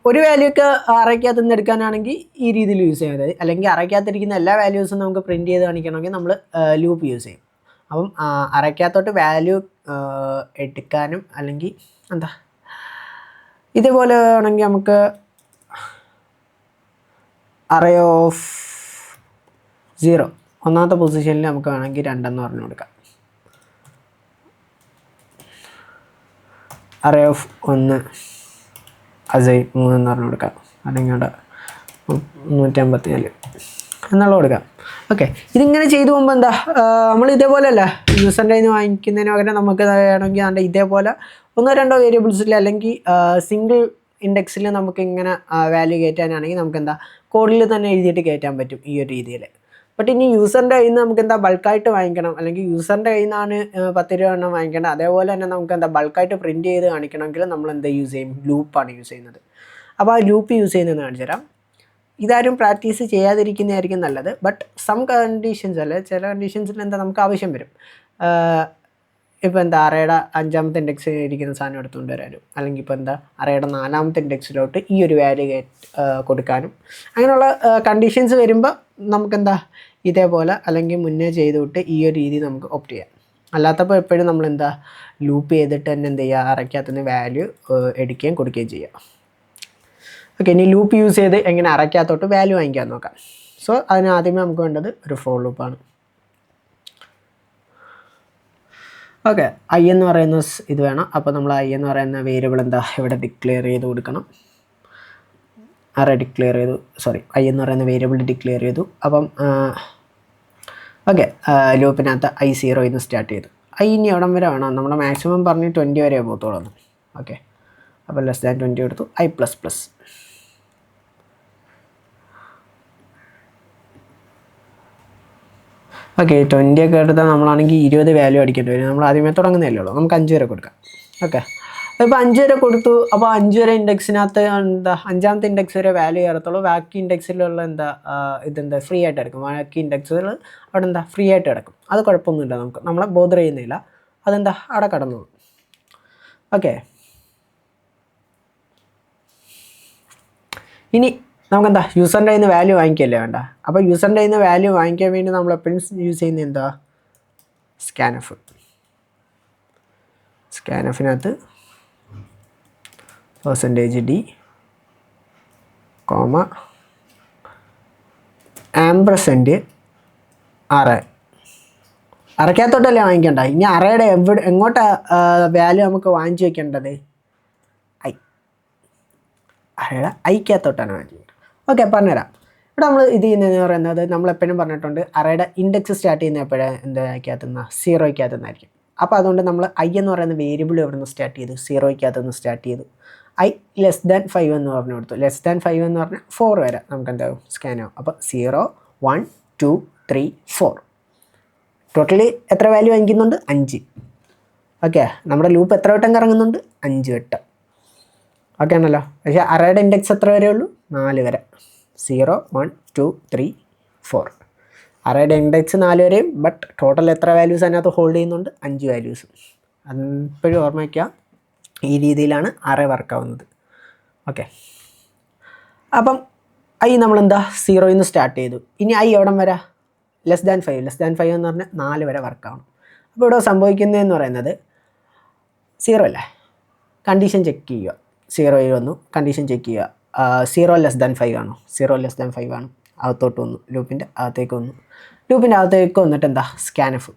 ഒരു വാല്യൂ ഒക്കെ അറയ്ക്കകത്ത് നിന്ന് എടുക്കാനാണെങ്കിൽ ഈ രീതിയിൽ യൂസ് ചെയ്യാൻ മതി. അല്ലെങ്കിൽ അറയ്ക്കകത്തിരിക്കുന്ന എല്ലാ വാല്യൂസും നമുക്ക് പ്രിൻറ്റ് ചെയ്ത് കാണിക്കണമെങ്കിൽ നമ്മൾ ലൂപ്പ് യൂസ് ചെയ്യും. അപ്പം അറയ്ക്കകത്തോട്ട് വാല്യൂ എടുക്കാനും അല്ലെങ്കിൽ എന്താ ഇതേപോലെ ആണെങ്കിൽ നമുക്ക് അറേ ഓഫ് 0 ഒന്നാമത്തെ പൊസിഷനിൽ നമുക്ക് വേണമെങ്കിൽ 2 എന്ന് പറഞ്ഞു കൊടുക്കാം. അറേ ഓഫ് 1 അസൈൻ 3 എന്ന് പറഞ്ഞു കൊടുക്കാം. അല്ലെങ്കിൽ 154 എന്നുള്ള കൊടുക്കാം. ഓക്കെ, ഇതിങ്ങനെ ചെയ്തു പോകുമ്പോൾ എന്താ നമ്മൾ ഇതേപോലെ അല്ല യൂസറിൻ്റെ കയ്യിൽ നിന്ന് വാങ്ങിക്കുന്നതിന് പകരം നമുക്ക് വേണമെങ്കിൽ ഇതേപോലെ 1-2 വേരിയബിൾസിൽ അല്ലെങ്കിൽ സിംഗിൾ ഇൻഡെക്സിൽ നമുക്ക് ഇങ്ങനെ വാല്യൂ കയറ്റാനാണെങ്കിൽ നമുക്ക് എന്താ കോഡിൽ തന്നെ എഴുതിയിട്ട് കയറ്റാൻ പറ്റും ഈ ഒരു രീതിയിൽ. ബട്ട് ഇനി യൂസറിൻ്റെ കയ്യിൽ നിന്ന് നമുക്ക് എന്താ ബൾക്കായിട്ട് വാങ്ങിക്കണം, അല്ലെങ്കിൽ യൂസറിൻ്റെ കയ്യിൽ നിന്നാണ് 10 രൂപ എണ്ണം വാങ്ങിക്കേണ്ടത്. അതേപോലെ തന്നെ നമുക്ക് എന്താ ബൾക്കായിട്ട് പ്രിൻറ്റ് ചെയ്ത് കാണിക്കണമെങ്കിൽ നമ്മൾ എന്താ യൂസ് ചെയ്യും? ലൂപ്പാണ് യൂസ് ചെയ്യുന്നത്. അപ്പോൾ ആ ലൂപ്പ് യൂസ് ചെയ്യുന്നതെന്ന് കാണിച്ചു തരാം. ഇതാരും പ്രാക്ടീസ് ചെയ്യാതിരിക്കുന്നതായിരിക്കും നല്ലത്. ബട്ട് സം കണ്ടീഷൻസ് അല്ലെ ചില കണ്ടീഷൻസിൽ എന്താ നമുക്ക് ആവശ്യം വരും. ഇപ്പോൾ എന്താ അറേയുടെ 5ാമത്തെ ഇൻഡെക്സിൽ ഇരിക്കുന്ന സാധനം എടുത്തുകൊണ്ട് വരാനും, അല്ലെങ്കിൽ ഇപ്പോൾ എന്താ അറേയുടെ 4ാമത്തെ ഇൻഡെക്സിലോട്ട് ഈ ഒരു വാല്യൂ കൊടുക്കാനും, അങ്ങനെയുള്ള കണ്ടീഷൻസ് വരുമ്പോൾ നമുക്കെന്താ ഇതേപോലെ അല്ലെങ്കിൽ മുന്നേ ചെയ്തുവിട്ട് ഈ ഒരു രീതി നമുക്ക് ഓപ്റ്റ് ചെയ്യാം. അല്ലാത്തപ്പോൾ എപ്പോഴും നമ്മളെന്താ ലൂപ്പ് ചെയ്തിട്ട് തന്നെ എന്ത് ചെയ്യുക? അറയ്ക്കകത്തുനിന്ന് വാല്യൂ എടുക്കുകയും കൊടുക്കുകയും ചെയ്യുക. ഓക്കെ, ഇനി ലൂപ്പ് യൂസ് ചെയ്ത് എങ്ങനെ അറയ്ക്കകത്തോട്ട് വാല്യൂ വാങ്ങിക്കാൻ നോക്കാം. സോ അതിന് ആദ്യമേ നമുക്ക് വേണ്ടത് ഒരു ഫോർ ലൂപ്പാണ്. ഓക്കെ, ഐ എന്ന് പറയുന്ന ഇത് വേണം. അപ്പോൾ നമ്മൾ ഐ എന്ന് പറയുന്ന വേരിയബിൾ എന്താ ഇവിടെ ഡിക്ലെയർ ചെയ്ത് കൊടുക്കണം. അറേ ഡിക്ലെയർ ചെയ്തു, ഐ എന്ന് പറയുന്ന വേരിയബിൾ ഡിക്ലെയർ ചെയ്തു. അപ്പം ഓക്കെ, ലൂപ്പിനകത്ത് I0 എന്ന് സ്റ്റാർട്ട് ചെയ്തു. ഐ ഇനി എവിടം വരെ വേണം? നമ്മൾ മാക്സിമം പറഞ്ഞ് 20 വരെ പോകത്തോളൂ. ഓക്കെ, അപ്പോൾ <20 എടുത്തു. I++. ഓക്കെ, 20 ഒക്കെ എടുത്താൽ നമ്മളാണെങ്കിൽ 20 വാല്യൂ അടിക്കേണ്ടി വരും. നമ്മൾ ആദ്യമേ തുടങ്ങുന്നതല്ലേ ഉള്ളൂ. നമുക്ക് 5 വരെ കൊടുക്കാം. ഓക്കെ, ഇപ്പോൾ 5 വരെ കൊടുത്തു. അപ്പോൾ 5 വരെ ഇൻഡെക്സിനകത്ത് എന്താ 5ാമത്തെ ഇൻഡെക്സ് വരെ വാല്യൂ കയറത്തുള്ളൂ. ബാക്കി ഇൻഡെക്സിലുള്ള ഇതെന്താ ഫ്രീ ആയിട്ട് എടുക്കും. ബാക്കി ഇൻഡെക്സുകൾ അവിടെ എന്താ ഫ്രീ ആയിട്ട് കിടക്കും. അത് കുഴപ്പമൊന്നുമില്ല, നമുക്ക് നമ്മളെ ബോദർ ചെയ്യുന്നില്ല. അതെന്താ അവിടെ കടന്നു. ഓക്കെ, ഇനി നമുക്കെന്താ യൂസറിൻ്റെ കയ്യിൽ നിന്ന് വാല്യൂ വാങ്ങിക്കല്ലേ വേണ്ട. അപ്പോൾ യൂസറിൻ്റെ കയ്യിൽ നിന്ന് വാല്യൂ വാങ്ങിക്കാൻ വേണ്ടി നമ്മൾ എപ്പോഴും യൂസ് ചെയ്യുന്നത് എന്താ? സ്കാനഫിനകത്ത് %d, ആംപർസെൻറ്റ് അറേ. അറയ്ക്കകത്തോട്ടല്ലേ വാങ്ങിക്കേണ്ട. ഇനി അറേയുടെ എങ്ങോട്ടാണ് വാല്യൂ നമുക്ക് വാങ്ങിച്ചു വയ്ക്കേണ്ടത്? അറേയുടെ ഐക്കകത്തോട്ടാണ് വാങ്ങിക്കുന്നത്. ഓക്കെ, പറഞ്ഞുതരാം. ഇവിടെ നമ്മൾ ഇത് ചെയ്യുന്നതെന്ന് പറയുന്നത് നമ്മളെപ്പോഴും പറഞ്ഞിട്ടുണ്ട്, അറേയുടെ ഇൻഡെക്സ് സ്റ്റാർട്ട് ചെയ്യുന്ന എപ്പോഴും എന്താക്കകത്തുനിന്ന് 0ക്കകത്തുനിന്നായിരിക്കും. അപ്പോൾ അതുകൊണ്ട് നമ്മൾ ഐ എന്ന് പറയുന്ന വേരിയബിൾ എവിടെ നിന്ന് സ്റ്റാർട്ട് ചെയ്തു? 0ക്കകത്തുനിന്ന് സ്റ്റാർട്ട് ചെയ്തു. I<5 എന്ന് പറഞ്ഞു കൊടുത്തു. <5 എന്ന് പറഞ്ഞാൽ 4 വരെ നമുക്ക് എന്താകും? സ്കാൻ ആവും. അപ്പോൾ 0, 1, 2, 3, 4 ടോട്ടലി എത്ര വാല്യൂ വാങ്ങിക്കുന്നുണ്ട്? 5. ഓക്കെ, നമ്മുടെ ലൂപ്പ് എത്ര വട്ടം കറങ്ങുന്നുണ്ട്? 5 വട്ടം. ഓക്കെ ആണല്ലോ. പക്ഷേ അറേയുടെ ഇൻഡെക്സ് എത്ര വരെ ഉള്ളൂ? 4 വരെ. 0, 1, 2, 3, 4. അറേയുടെ ഇൻഡെക്സ് 4 വരെയും. ബട്ട് ടോട്ടൽ എത്ര വാല്യൂസ് അതിനകത്ത് ഹോൾഡ് ചെയ്യുന്നുണ്ട്? 5 വാല്യൂസ്. അതെപ്പോഴും ഓർമ്മ വയ്ക്കുക. ഈ രീതിയിലാണ് അറേ വർക്കാവുന്നത്. ഓക്കെ, അപ്പം ഐ നമ്മളെന്താ 0 നിന്ന് സ്റ്റാർട്ട് ചെയ്തു. ഇനി ഐ എവിടം വരെ? ലെസ് ദാൻ 5 എന്ന് പറഞ്ഞാൽ 4 വരെ വർക്കാവണം. അപ്പോൾ ഇവിടെ സംഭവിക്കുന്നതെന്ന് പറയുന്നത് 0 അല്ലേ, കണ്ടീഷൻ ചെക്ക് ചെയ്യുക. 0 വന്നു, കണ്ടീഷൻ ചെക്ക് ചെയ്യുക. 0 ലെസ് ദാൻ 5 ആണോ? 0 ലെസ് ദാൻ 5 ആണ്. അകത്തോട്ട് വന്നു, ലൂപ്പിൻ്റെ അകത്തേക്ക് വന്നു. ലൂപ്പിൻ്റെ അകത്തേക്ക് വന്നിട്ട് എന്താ? സ്കാൻഎഫ്.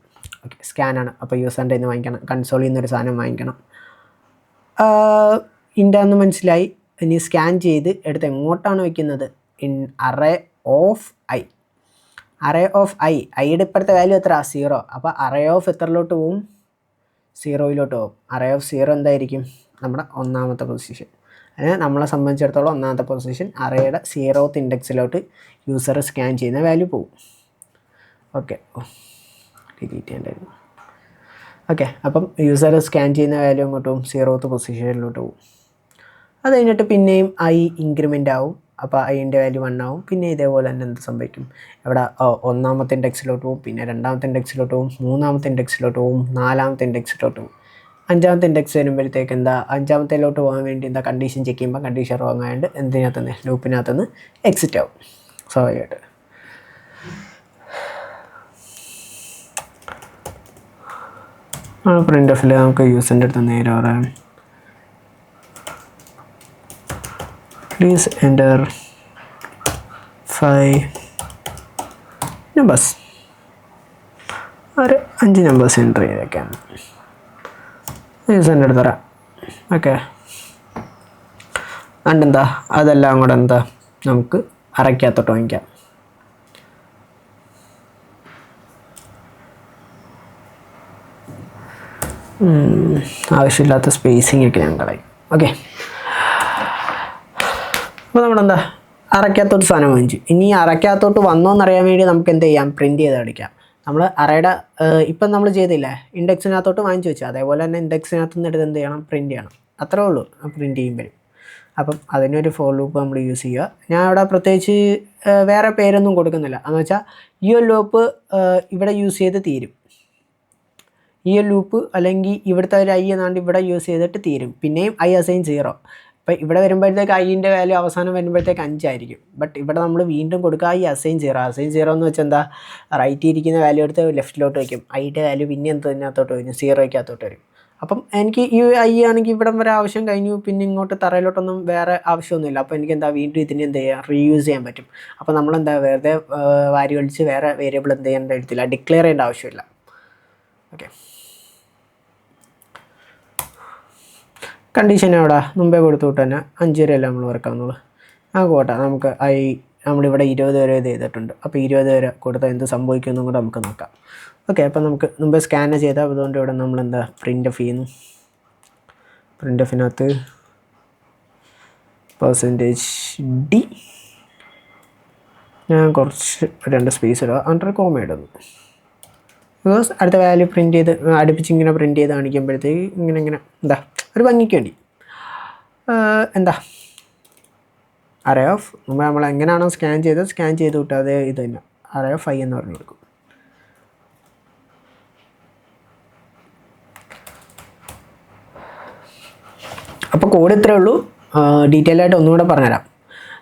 ഓക്കെ, സ്കാനാണ്. അപ്പോൾ യൂസറിൻ്റെ നിന്ന് വാങ്ങിക്കണം, കൺസോളിൽ നിന്നൊരു സാധനം വാങ്ങിക്കണം. ഇൻ്റെന്ന് മനസ്സിലായി. ഇനി സ്കാൻ ചെയ്ത് എടുത്ത് എങ്ങോട്ടാണ് വയ്ക്കുന്നത്? In array of I. Array of ഐയുടെ ഇപ്പോഴത്തെ വാല്യൂ എത്ര? 0. അപ്പോൾ അറേ ഓഫ് എത്രയിലോട്ട് പോവും? 0 പോവും. അറേ ഓഫ് 0 എന്തായിരിക്കും? നമ്മുടെ ഒന്നാമത്തെ പൊസിഷൻ. നമ്മളെ സംബന്ധിച്ചിടത്തോളം ഒന്നാമത്തെ പൊസിഷൻ അറേയുടെ 0th ഇൻഡെക്സിലോട്ട് യൂസർ സ്കാൻ ചെയ്യുന്ന വാല്യൂ പോവും. ഓക്കെ, ഡിലീറ്റ് ചെയ്യേണ്ടായിരുന്നു. ഓക്കെ, അപ്പം യൂസർ സ്കാൻ ചെയ്യുന്ന വാല്യൂ അങ്ങോട്ട് പോകും, 0th പൊസിഷനിലോട്ട് പോകും. അത് കഴിഞ്ഞിട്ട് പിന്നെയും ഐ ഇൻക്രിമെൻ്റ് ആവും. അപ്പോൾ ഐൻ്റെ വാല്യൂ 1 ആവും. പിന്നെ ഇതേപോലെ തന്നെ എന്ത് സംഭവിക്കും? ഇവിടെ ഒന്നാമത്തെ ഇൻഡെക്സിലോട്ട് പോകും, പിന്നെ രണ്ടാമത്തെ ഇൻഡെക്സിലോട്ട് പോകും, മൂന്നാമത്തെ ഇൻഡെക്സിലോട്ട് പോകും, നാലാമത്തെ ഇൻഡെക്സിലോട്ട് പോകും. അഞ്ചാമത്തെ ഇൻഡെക്സ് വരുമ്പോഴത്തേക്ക് എന്താ? അഞ്ചാമത്തേലോട്ട് പോകാൻ വേണ്ടി എന്താ? കണ്ടീഷൻ ചെക്ക് ചെയ്യുമ്പോൾ കണ്ടീഷൻ റോങ് ആയതുകൊണ്ട് എന്തിനകത്തുനിന്ന്? ലൂപ്പിനകത്തുനിന്ന് എക്സിറ്റ് ആവും സ്വാഭാവികമായിട്ട്. പ്രിൻ്റ് ഓഫിൽ നമുക്ക് യൂസിൻ്റെ അടുത്ത് നേരെ പറയാം, പ്ലീസ് എൻ്റർ 5 നമ്പേഴ്സ്. ഒരു 5 നമ്പേഴ്സ് എൻ്റർ ചെയ്തേക്കാം. യൂസറിൻ്റെ അടുത്ത് തരാം. ഓക്കെ, അതെന്താ? അതെല്ലാം കൂടെ എന്താ? നമുക്ക് അറയ്ക്കകത്തോട്ട് വാങ്ങിക്കാം. ആവശ്യമില്ലാത്ത സ്പേസിങ് ഒക്കെ ഞാൻ കളയും. ഓക്കെ, അപ്പോൾ നമ്മളെന്താ? അറയ്ക്കകത്തോട്ട് സാധനം വാങ്ങിച്ചു. ഇനി അറയ്ക്കകത്തോട്ട് വന്നോന്നറിയാൻ വേണ്ടി നമുക്ക് എന്ത് ചെയ്യാം? പ്രിൻറ്റ് ചെയ്ത് അടിക്കാം. നമ്മൾ അറയുടെ ഇപ്പം നമ്മൾ ചെയ്തില്ലേ, ഇൻഡെക്സിനകത്തോട്ട് വാങ്ങിച്ചു വെച്ചു, അതേപോലെ തന്നെ ഇൻഡെക്സിനകത്ത് നിന്ന് എടുത്ത് എന്ത് ചെയ്യണം? പ്രിൻറ്റ് ചെയ്യണം. അത്രേ ഉള്ളൂ പ്രിൻറ്റ് ചെയ്യുമ്പോഴും. അപ്പം അതിനൊരു ഫോർ ലൂപ്പ് നമ്മൾ യൂസ് ചെയ്യുക. ഞാൻ ഇവിടെ പ്രത്യേകിച്ച് വേറെ പേരൊന്നും കൊടുക്കുന്നില്ല. എന്ന് വെച്ചാൽ ഈ ഒരു ലൂപ്പ് ഇവിടെ യൂസ് ചെയ്ത് തീരും. ഈ ഒരു ലൂപ്പ് അല്ലെങ്കിൽ ഇവിടുത്തെ ഒരു ഐ എന്നാണ്ട് ഇവിടെ യൂസ് ചെയ്തിട്ട് തീരും. പിന്നെയും ഐ അസൈൻ 0. അപ്പോൾ ഇവിടെ വരുമ്പോഴത്തേക്ക് ഐൻ്റെ വാല്യൂ അവസാനം വരുമ്പോഴത്തേക്ക് 5 ആയിരിക്കും. ബട്ട് ഇവിടെ നമ്മൾ വീണ്ടും കൊടുക്കുക ഈ അസൈൻ 0. അസൈൻ 0 എന്ന് വെച്ചാൽ എന്താ? റൈറ്റ് ഇരിക്കുന്ന വാല്യൂ എടുത്ത് ലെഫ്റ്റിലോട്ട് വയ്ക്കും. ഐയുടെ വാല്യൂ പിന്നെ എന്തിനകത്തോട്ട് വരും? 0ക്കകത്തോട്ട് വരും. അപ്പം എനിക്ക് ഈ ഐ ആണെങ്കിൽ ഇവിടം വരെ ആവശ്യം കഴിഞ്ഞു, പിന്നെ ഇങ്ങോട്ട് തറയിലോട്ടൊന്നും വേറെ ആവശ്യമൊന്നുമില്ല. അപ്പോൾ എനിക്ക് എന്താ? വീണ്ടും ഇതിന് എന്ത് ചെയ്യാം? റീയൂസ് ചെയ്യാൻ പറ്റും. അപ്പോൾ നമ്മളെന്താ? വെറുതെ വാരി വലിച്ച് വേറെ വേരിയബിൾ എന്ത് ചെയ്യേണ്ട എഴുത്തില്ല, ഡിക്ലെയർ ചെയ്യേണ്ട ആവശ്യമില്ല. ഓക്കെ, കണ്ടീഷൻ എവിടെ? മുമ്പേ കൊടുത്തു വിട്ട് തന്നെ 5 വരെയല്ല നമ്മൾ വർക്കാവുന്നുള്ളൂ. ആ കോട്ടെ, നമുക്ക് നമ്മളിവിടെ 20 വരെ ഇത് ചെയ്തിട്ടുണ്ട്. അപ്പോൾ 20 വരെ കൊടുത്താൽ എന്ത് സംഭവിക്കുമെന്നും കൂടെ നമുക്ക് നോക്കാം. ഓക്കെ, അപ്പോൾ നമുക്ക് മുമ്പേ സ്കാൻ ചെയ്താൽ അതുകൊണ്ട് ഇവിടെ നമ്മളെന്താ? പ്രിൻ്റ് ഓഫ് ചെയ്യുന്നു. പ്രിൻ്റ് ഓഫിനകത്ത് %d ഞാൻ കുറച്ച് 2 സ്പേസ് ഇടുക, അണ്ടർ കോമ ഇടുന്നു. ബിക്കോസ് അടുത്ത വാല്യൂ പ്രിൻറ്റ് ചെയ്ത് അടുപ്പിച്ച് ഇങ്ങനെ പ്രിൻറ്റ് ചെയ്ത് കാണിക്കുമ്പോഴത്തേക്ക് ഇങ്ങനെ എന്താ? ഒരു ഭംഗിക്ക് വേണ്ടി എന്താ? അറേ ഓഫ് നമ്മൾ എങ്ങനെയാണോ സ്കാൻ ചെയ്ത് വിട്ടത് അതേ ഇത് തന്നെ അറേ ഓഫ് 5 എന്ന് പറഞ്ഞു കൊടുക്കും. അപ്പോൾ കോഡ് ഇത്രേ ഉള്ളൂ. ഡീറ്റെയിൽ ആയിട്ട് ഒന്നുകൂടെ പറഞ്ഞുതരാം.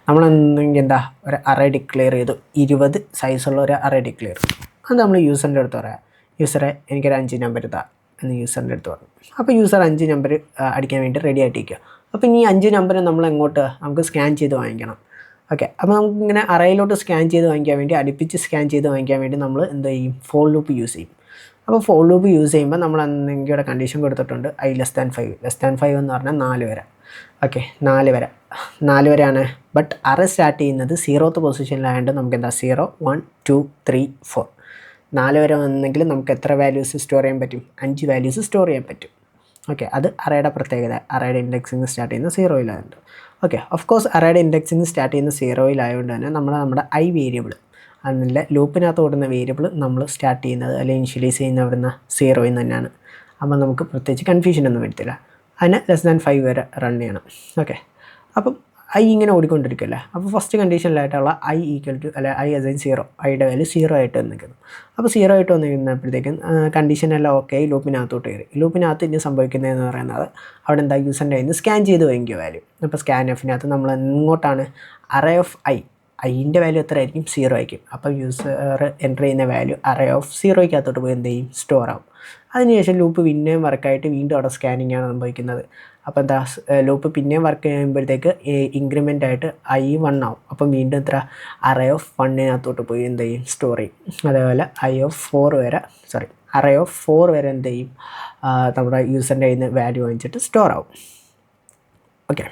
നമ്മളെന്തെങ്കിൽ എന്താ? ഒരു അറേ ഡിക്ലെയർ ചെയ്തു, 20 സൈസുള്ള ഒരു അറേ ഡിക്ലെയർ. അത് നമ്മൾ യൂസറിൻ്റെ അടുത്ത് പറയാം, യൂസറെ എനിക്കൊരു 5 നമ്പർ ഇതാ എന്ന് യൂസറിൻ്റെ അടുത്ത് പറഞ്ഞു. അപ്പോൾ യൂസർ 5 നമ്പർ അടിക്കാൻ വേണ്ടി റെഡി ആയിട്ടിരിക്കുക. അപ്പോൾ ഇനി 5 നമ്പർ നമ്മൾ എങ്ങോട്ട്? നമുക്ക് സ്കാൻ ചെയ്ത് വാങ്ങിക്കണം. ഓക്കെ, അപ്പോൾ നമുക്കിങ്ങനെ അറയിലോട്ട് സ്കാൻ ചെയ്ത് വാങ്ങിക്കാൻ വേണ്ടി, അടുപ്പിച്ച് സ്കാൻ ചെയ്ത് വാങ്ങിക്കാൻ വേണ്ടി നമ്മൾ എന്ത് ചെയ്യും? ഫോർ ലൂപ്പ് യൂസ് ചെയ്യും. അപ്പോൾ ഫോർ ലൂപ്പ് യൂസ് ചെയ്യുമ്പോൾ നമ്മൾ എന്തെങ്കിലും ഇവിടെ കണ്ടീഷൻ കൊടുത്തിട്ടുണ്ട്, ഐ ലെസ് ദാൻ 5 എന്ന് പറഞ്ഞാൽ 4 വരെ. ഓക്കെ, 4 വരെയാണ്. ബട്ട് അറേ സ്റ്റാർട്ട് ചെയ്യുന്നത് 0th പൊസിഷനിലായതുകൊണ്ട് നമുക്ക് എന്താ? 0 1 2 3 4 4 വരെ വന്നെങ്കിൽ നമുക്ക് എത്ര വാല്യൂസ് സ്റ്റോർ ചെയ്യാൻ പറ്റും? 5 വാല്യൂസ് സ്റ്റോർ ചെയ്യാൻ പറ്റും. ഓക്കെ, അത് അറേയുടെ പ്രത്യേകത. അറേയുടെ ഇൻഡെക്സിങ് സ്റ്റാർട്ട് ചെയ്യുന്ന 0-ലായതുകൊണ്ട്. ഓക്കെ, ഓഫ് കോഴ്സ് അറേയുടെ ഇൻഡെക്സിങ് സ്റ്റാർട്ട് ചെയ്യുന്ന 0-ലായതുകൊണ്ട് തന്നെ നമ്മുടെ ഐ വേരിയബിൾ അതിൻ്റെ ലൂപ്പിനകത്ത് ഓടുന്ന വേരിയബിൾ നമ്മൾ സ്റ്റാർട്ട് ചെയ്യുന്നത് അല്ലെങ്കിൽ ഇനിഷ്യലൈസ് ചെയ്യുന്ന വരുന്ന 0 തന്നെയാണ്. അപ്പോൾ നമുക്ക് പ്രത്യേകിച്ച് കൺഫ്യൂഷനൊന്നും വരത്തില്ല. അതിന് ലെസ് ദാൻ 5 വരെ റൺ ചെയ്യണം. ഓക്കെ, അപ്പം ഐ ഇങ്ങനെ ഓടിക്കൊണ്ടിരിക്കുകയല്ലേ. അപ്പോൾ ഫസ്റ്റ് കണ്ടീഷനിലായിട്ടുള്ള ഐ ഈക്വൽ ടു അല്ലെ ഐ അസൈൻ 0, ഐയുടെ വാല്യൂ 0 ആയിട്ട് വന്നിരിക്കുന്നു. അപ്പോൾ 0 ആയിട്ട് വന്നിരുന്നപ്പോഴത്തേക്കും കണ്ടീഷനെല്ലാം ഓക്കെ, ലൂപ്പിനകത്തോട്ട് കയറി. ലൂപ്പിനകത്ത് ഇനി സംഭവിക്കുന്നതെന്ന് പറയുന്നത് അവിടെ എന്താ? യൂസറിൻ്റെ കയ്യിൽ നിന്ന് സ്കാൻ ചെയ്ത് വാങ്ങിക്കുക വാല്യൂ. അപ്പോൾ സ്കാൻ എഫിനകത്ത് നമ്മൾ എങ്ങോട്ടാണ്? അറേ ഓഫ് ഐ ഐൻ്റെ വാല്യൂ എത്ര ആയിരിക്കും? 0 ആയിരിക്കും. അപ്പം യൂസർ എൻ്റർ ചെയ്യുന്ന വാല്യൂ അറേ ഓഫ് 0ക്കകത്തോട്ട് പോയി എന്ത് ചെയ്യും? സ്റ്റോർ ആവും. അതിനുശേഷം ലൂപ്പ് പിന്നെയും വർക്കായിട്ട് വീണ്ടും അവിടെ സ്കാനിങ് ആണ് സംഭവിക്കുന്നത്. അപ്പോൾ എന്താ ലൂപ്പ് പിന്നെയും വർക്ക് ചെയ്യുമ്പോഴത്തേക്ക് ഇൻക്രിമെൻ്റ് ആയിട്ട് I1 ആവും. അപ്പം വീണ്ടും എത്ര? അറേ ഓഫ് 1നകത്തോട്ട് പോയി എന്ത് ചെയ്യും? സ്റ്റോർ ചെയ്യും. അതേപോലെ അറേ ഓഫ് 4 വരെ എന്ത് ചെയ്യും? നമ്മുടെ യൂസറിൻ്റെ കയ്യിൽ നിന്ന് വാല്യൂ വാങ്ങിച്ചിട്ട് സ്റ്റോർ ആവും. ഓക്കെ.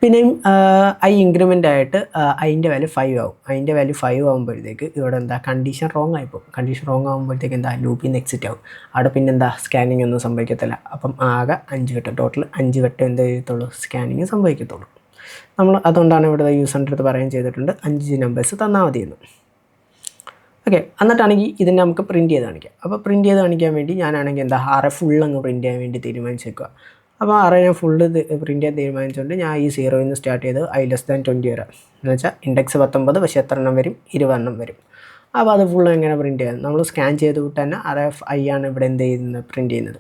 പിന്നെയും ഇൻക്രിമെൻ്റ് ആയിട്ട് ഐൻ്റെ വാല്യൂ 5 ആവും. ഐൻ്റെ വാല്യൂ 5 ആകുമ്പോഴത്തേക്ക് ഇവിടെ എന്താ? കണ്ടീഷൻ റോങ് ആയിപ്പോവും. കണ്ടീഷൻ റോങ് ആകുമ്പോഴത്തേക്ക് എന്താ? ലൂപ്പിൽ നിന്ന് എക്സിറ്റ് ആവും. അവിടെ പിന്നെന്താ? സ്കാനിങ് ഒന്നും സംഭവിക്കത്തില്ല. അപ്പം ആകെ 5 വട്ടം, ടോട്ടൽ 5 വട്ടം എന്ത് ചെയ്യത്തുള്ളൂ? സ്കാനിങ് സംഭവിക്കത്തുള്ളൂ. നമ്മൾ അതുകൊണ്ടാണ് ഇവിടെ യൂസറിൻ്റെ അടുത്ത് പറയുകയും ചെയ്തിട്ടുണ്ട് 5 നമ്പേഴ്സ് തന്നാൽ മതിയെന്ന്. ഓക്കെ. എന്നിട്ടാണെങ്കിൽ ഇതിനെ നമുക്ക് പ്രിൻറ്റ് ചെയ്ത് കാണിക്കാം. അപ്പോൾ പ്രിൻറ്റ് ചെയ്ത് കാണിക്കാൻ വേണ്ടി ഞാനാണെങ്കിൽ എന്താ? അറേ ഫുൾ അങ്ങ് പ്രിൻറ്റ് ചെയ്യാൻ വേണ്ടി തീരുമാനിച്ചേക്കുക. അപ്പോൾ അറേ ഞാൻ ഫുള്ള് പ്രിൻറ്റ് ചെയ്യാൻ തീരുമാനിച്ചുകൊണ്ട് ഞാൻ ഈ 0യിൽ നിന്ന് സ്റ്റാർട്ട് ചെയ്ത് I<20 വരെ, എന്ന് വെച്ചാൽ ഇൻഡെക്സ് 19 പക്ഷേ എത്ര എണ്ണം വരും? 20 എണ്ണം വരും. അപ്പോൾ അത് ഫുള്ള് എങ്ങനെ പ്രിൻറ്റ് ചെയ്യാം? നമ്മൾ സ്കാൻ ചെയ്ത് വിട്ട് തന്നെ അറേ ആണ് ഇവിടെ എന്ത് ചെയ്യുന്നത്? പ്രിൻറ്റ് ചെയ്യുന്നത്.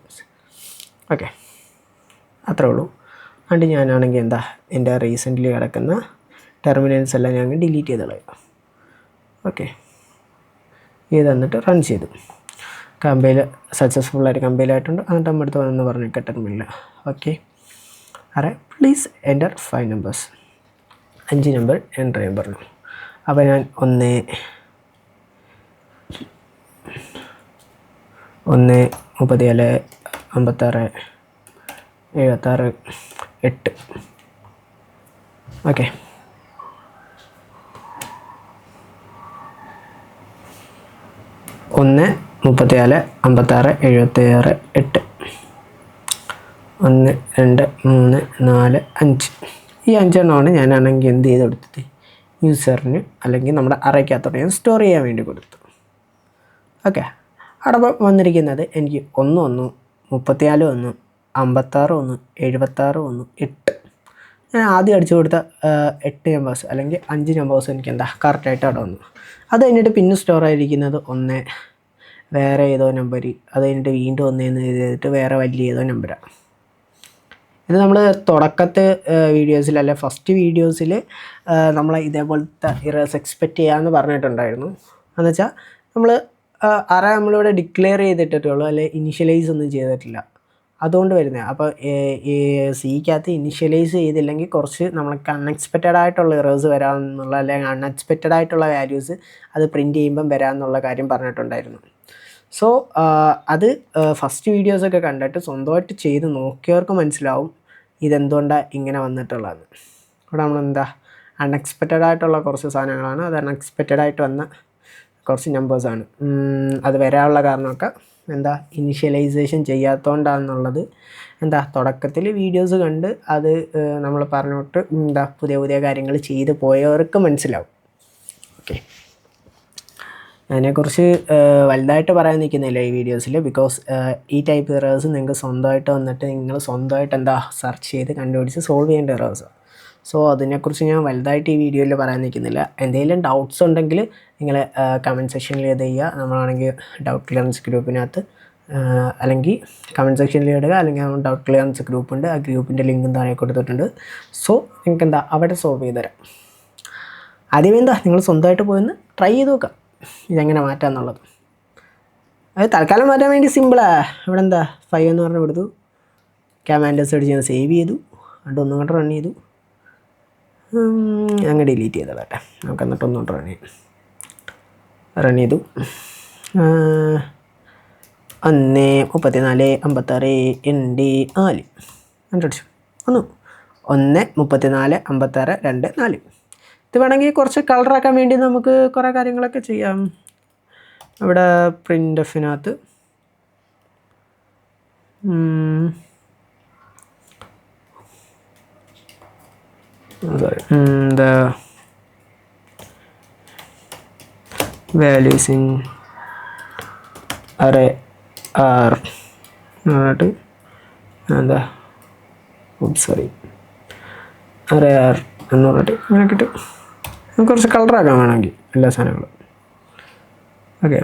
ഓക്കെ, അത്രേ ഉള്ളൂ. അതുകൊണ്ട് ഞാനാണെങ്കിൽ എന്താ? എൻ്റെ റീസെൻ്റ്ലി കിടക്കുന്ന ടെർമിനൽസ് എല്ലാം ഞാൻ ഡിലീറ്റ് ചെയ്ത് കളയാം. ഓക്കെ, ഇത് എന്നിട്ട് റൺ ചെയ്തു. കമ്പൈൽ സക്സസ്ഫുള്ളായിട്ട് കമ്പൈൽ ആയിട്ടുണ്ട്. എന്നിട്ട് നമ്മുടെ അടുത്ത് വന്നെന്ന് പറഞ്ഞേക്കാം terminal. Okay, array please enter 5 numbers. 5 number enter ചെയ്യാൻ പറഞ്ഞു. അപ്പോൾ ഞാൻ 1 34 56 76 8. ഓക്കെ, 1 34 56 76 8. 1 2 3 4 5. ഈ 5 എണ്ണമാണ് ഞാനാണെങ്കിൽ എന്ത് ചെയ്ത് കൊടുത്തത്? യൂസറിന് അല്ലെങ്കിൽ നമ്മുടെ അറയ്ക്കകത്തോടെ ഞാൻ സ്റ്റോർ ചെയ്യാൻ വേണ്ടി കൊടുത്തു. ഓക്കെ, അവിടെ വന്നിരിക്കുന്നത് എനിക്ക് 1 1 34 1 56 1 76 1 8. ഞാൻ ആദ്യം അടിച്ചു കൊടുത്ത 8 നമ്പേഴ്സ് അല്ലെങ്കിൽ 5 നമ്പേഴ്സ് എനിക്ക് എന്താ കറക്റ്റായിട്ട് അവിടെ വന്നു. അത് കഴിഞ്ഞിട്ട് പിന്നെ സ്റ്റോർ ആയിരിക്കുന്നത് 1 വേറെ ഏതോ നമ്പർ, അത് കഴിഞ്ഞിട്ട് വീണ്ടും 1 എന്ന് ചെയ്തിട്ട് വേറെ വലിയ ഏതോ നമ്പറാണ്. ഇത് നമ്മൾ തുടക്കത്തെ വീഡിയോസിൽ അല്ലെ ഫസ്റ്റ് വീഡിയോസിൽ നമ്മൾ ഇതേപോലത്തെ ഇറേഴ്സ് എക്സ്പെക്റ്റ് ചെയ്യാമെന്ന് പറഞ്ഞിട്ടുണ്ടായിരുന്നു. എന്നുവെച്ചാൽ നമ്മൾ അറേ നമ്മളിവിടെ ഡിക്ലെയർ ചെയ്തിട്ടുള്ളൂ, അല്ലെ ഇനിഷ്യലൈസ് ഒന്നും ചെയ്തിട്ടില്ല, അതുകൊണ്ട് വരുന്നത്. അപ്പോൾ ഈ സിക്കകത്ത് ഇനിഷ്യലൈസ് ചെയ്തില്ലെങ്കിൽ കുറച്ച് നമ്മൾക്ക് അൺഎക്സ്പെക്റ്റഡ് ആയിട്ടുള്ള ഇറേഴ്സ് വരാമെന്നുള്ള, അല്ലെങ്കിൽ അൺഎക്സ്പെക്റ്റഡ് ആയിട്ടുള്ള വാല്യൂസ് അത് പ്രിൻറ്റ് ചെയ്യുമ്പം വരാമെന്നുള്ള കാര്യം പറഞ്ഞിട്ടുണ്ടായിരുന്നു. സോ അത് ഫസ്റ്റ് വീഡിയോസൊക്കെ കണ്ടിട്ട് സ്വന്തമായിട്ട് ചെയ്ത് നോക്കിയവർക്ക് മനസ്സിലാവും ഇതെന്തുകൊണ്ടാണ് ഇങ്ങനെ വന്നിട്ടുള്ളതെന്ന്. ഇവിടെ നമ്മളെന്താ അൺഎക്സ്പെക്റ്റഡ് ആയിട്ടുള്ള കുറച്ച് സാധനങ്ങളാണ്, അത് അൺഎക്സ്പെക്റ്റഡ് ആയിട്ട് വന്ന കുറച്ച് നമ്പേഴ്സാണ്. അത് വരാനുള്ള കാരണമൊക്കെ എന്താ ഇനിഷ്യലൈസേഷൻ ചെയ്യാത്തതുകൊണ്ടാണെന്നുള്ളത് എന്താ തുടക്കത്തിൽ വീഡിയോസ് കണ്ട് അത് നമ്മൾ പറഞ്ഞിട്ട് എന്താ പുതിയ പുതിയ കാര്യങ്ങൾ ചെയ്ത് പോയവർക്ക് മനസ്സിലാവും. ഓക്കെ, അതിനെക്കുറിച്ച് വലുതായിട്ട് പറയാൻ നിൽക്കുന്നില്ല ഈ വീഡിയോസിൽ. ബിക്കോസ് ഈ ടൈപ്പ് എറേഴ്സ് നിങ്ങൾക്ക് സ്വന്തമായിട്ട് വന്നിട്ട് നിങ്ങൾ സ്വന്തമായിട്ട് എന്താ സെർച്ച് ചെയ്ത് കണ്ടുപിടിച്ച് സോൾവ് ചെയ്യേണ്ട എറേഴ്സ്. സോ അതിനെക്കുറിച്ച് ഞാൻ വലുതായിട്ട് ഈ വീഡിയോയിൽ പറയാൻ നിൽക്കുന്നില്ല. എന്തെങ്കിലും ഡൗട്ട്സ് ഉണ്ടെങ്കിൽ നിങ്ങൾ കമൻറ്റ് സെക്ഷനിൽ ഇത് ചെയ്യുക. നമ്മളാണെങ്കിൽ ഡൗട്ട് ക്ലിയറൻസ് ഗ്രൂപ്പിനകത്ത് അല്ലെങ്കിൽ കമൻറ്റ് സെക്ഷനിൽ ഇടുക, അല്ലെങ്കിൽ നമ്മൾ ഡൗട്ട് ക്ലിയറൻസ് ഗ്രൂപ്പുണ്ട്, ആ ഗ്രൂപ്പിൻ്റെ ലിങ്കും താഴെ കൊടുത്തിട്ടുണ്ട്. സോ നിങ്ങൾക്ക് എന്താ അവിടെ സോൾവ് ചെയ്ത് തരാം. ആദ്യമേ എന്താ നിങ്ങൾ സ്വന്തമായിട്ട് പോയെന്ന് ട്രൈ ചെയ്ത് നോക്കാം ഇതെങ്ങനെ മാറ്റാമെന്നുള്ളത്. അത് തൽക്കാലം മാറ്റാൻ വേണ്ടി സിമ്പിളാണ്. ഇവിടെ എന്താ 5 എന്ന് പറഞ്ഞ് കൊടുത്തു, കമാൻഡേഴ്സ് അടിച്ച് ഞാൻ സേവ് ചെയ്തു, എന്നിട്ട് ഒന്നും കൂടെ റൺ ചെയ്തു, അങ്ങ് ഡിലീറ്റ് ചെയ്തോട്ടെ. നമുക്ക് എന്നിട്ട് ഒന്നുകൊണ്ട് റൺ ചെയ്തു 1 34 56 84 എന്നിട്ടടിച്ചു 1 34 56 2 4. ഇത് വേണമെങ്കിൽ കുറച്ച് കളറാക്കാൻ വേണ്ടി നമുക്ക് കുറേ കാര്യങ്ങളൊക്കെ ചെയ്യാം. ഇവിടെ print എഫിനകത്ത് the values in array are എന്താ array are എന്ന് പറഞ്ഞിട്ട് അങ്ങനെ കിട്ടും. നമുക്ക് കുറച്ച് കളറാക്കാൻ വേണമെങ്കിൽ എല്ലാ സാധനങ്ങളും. Okay,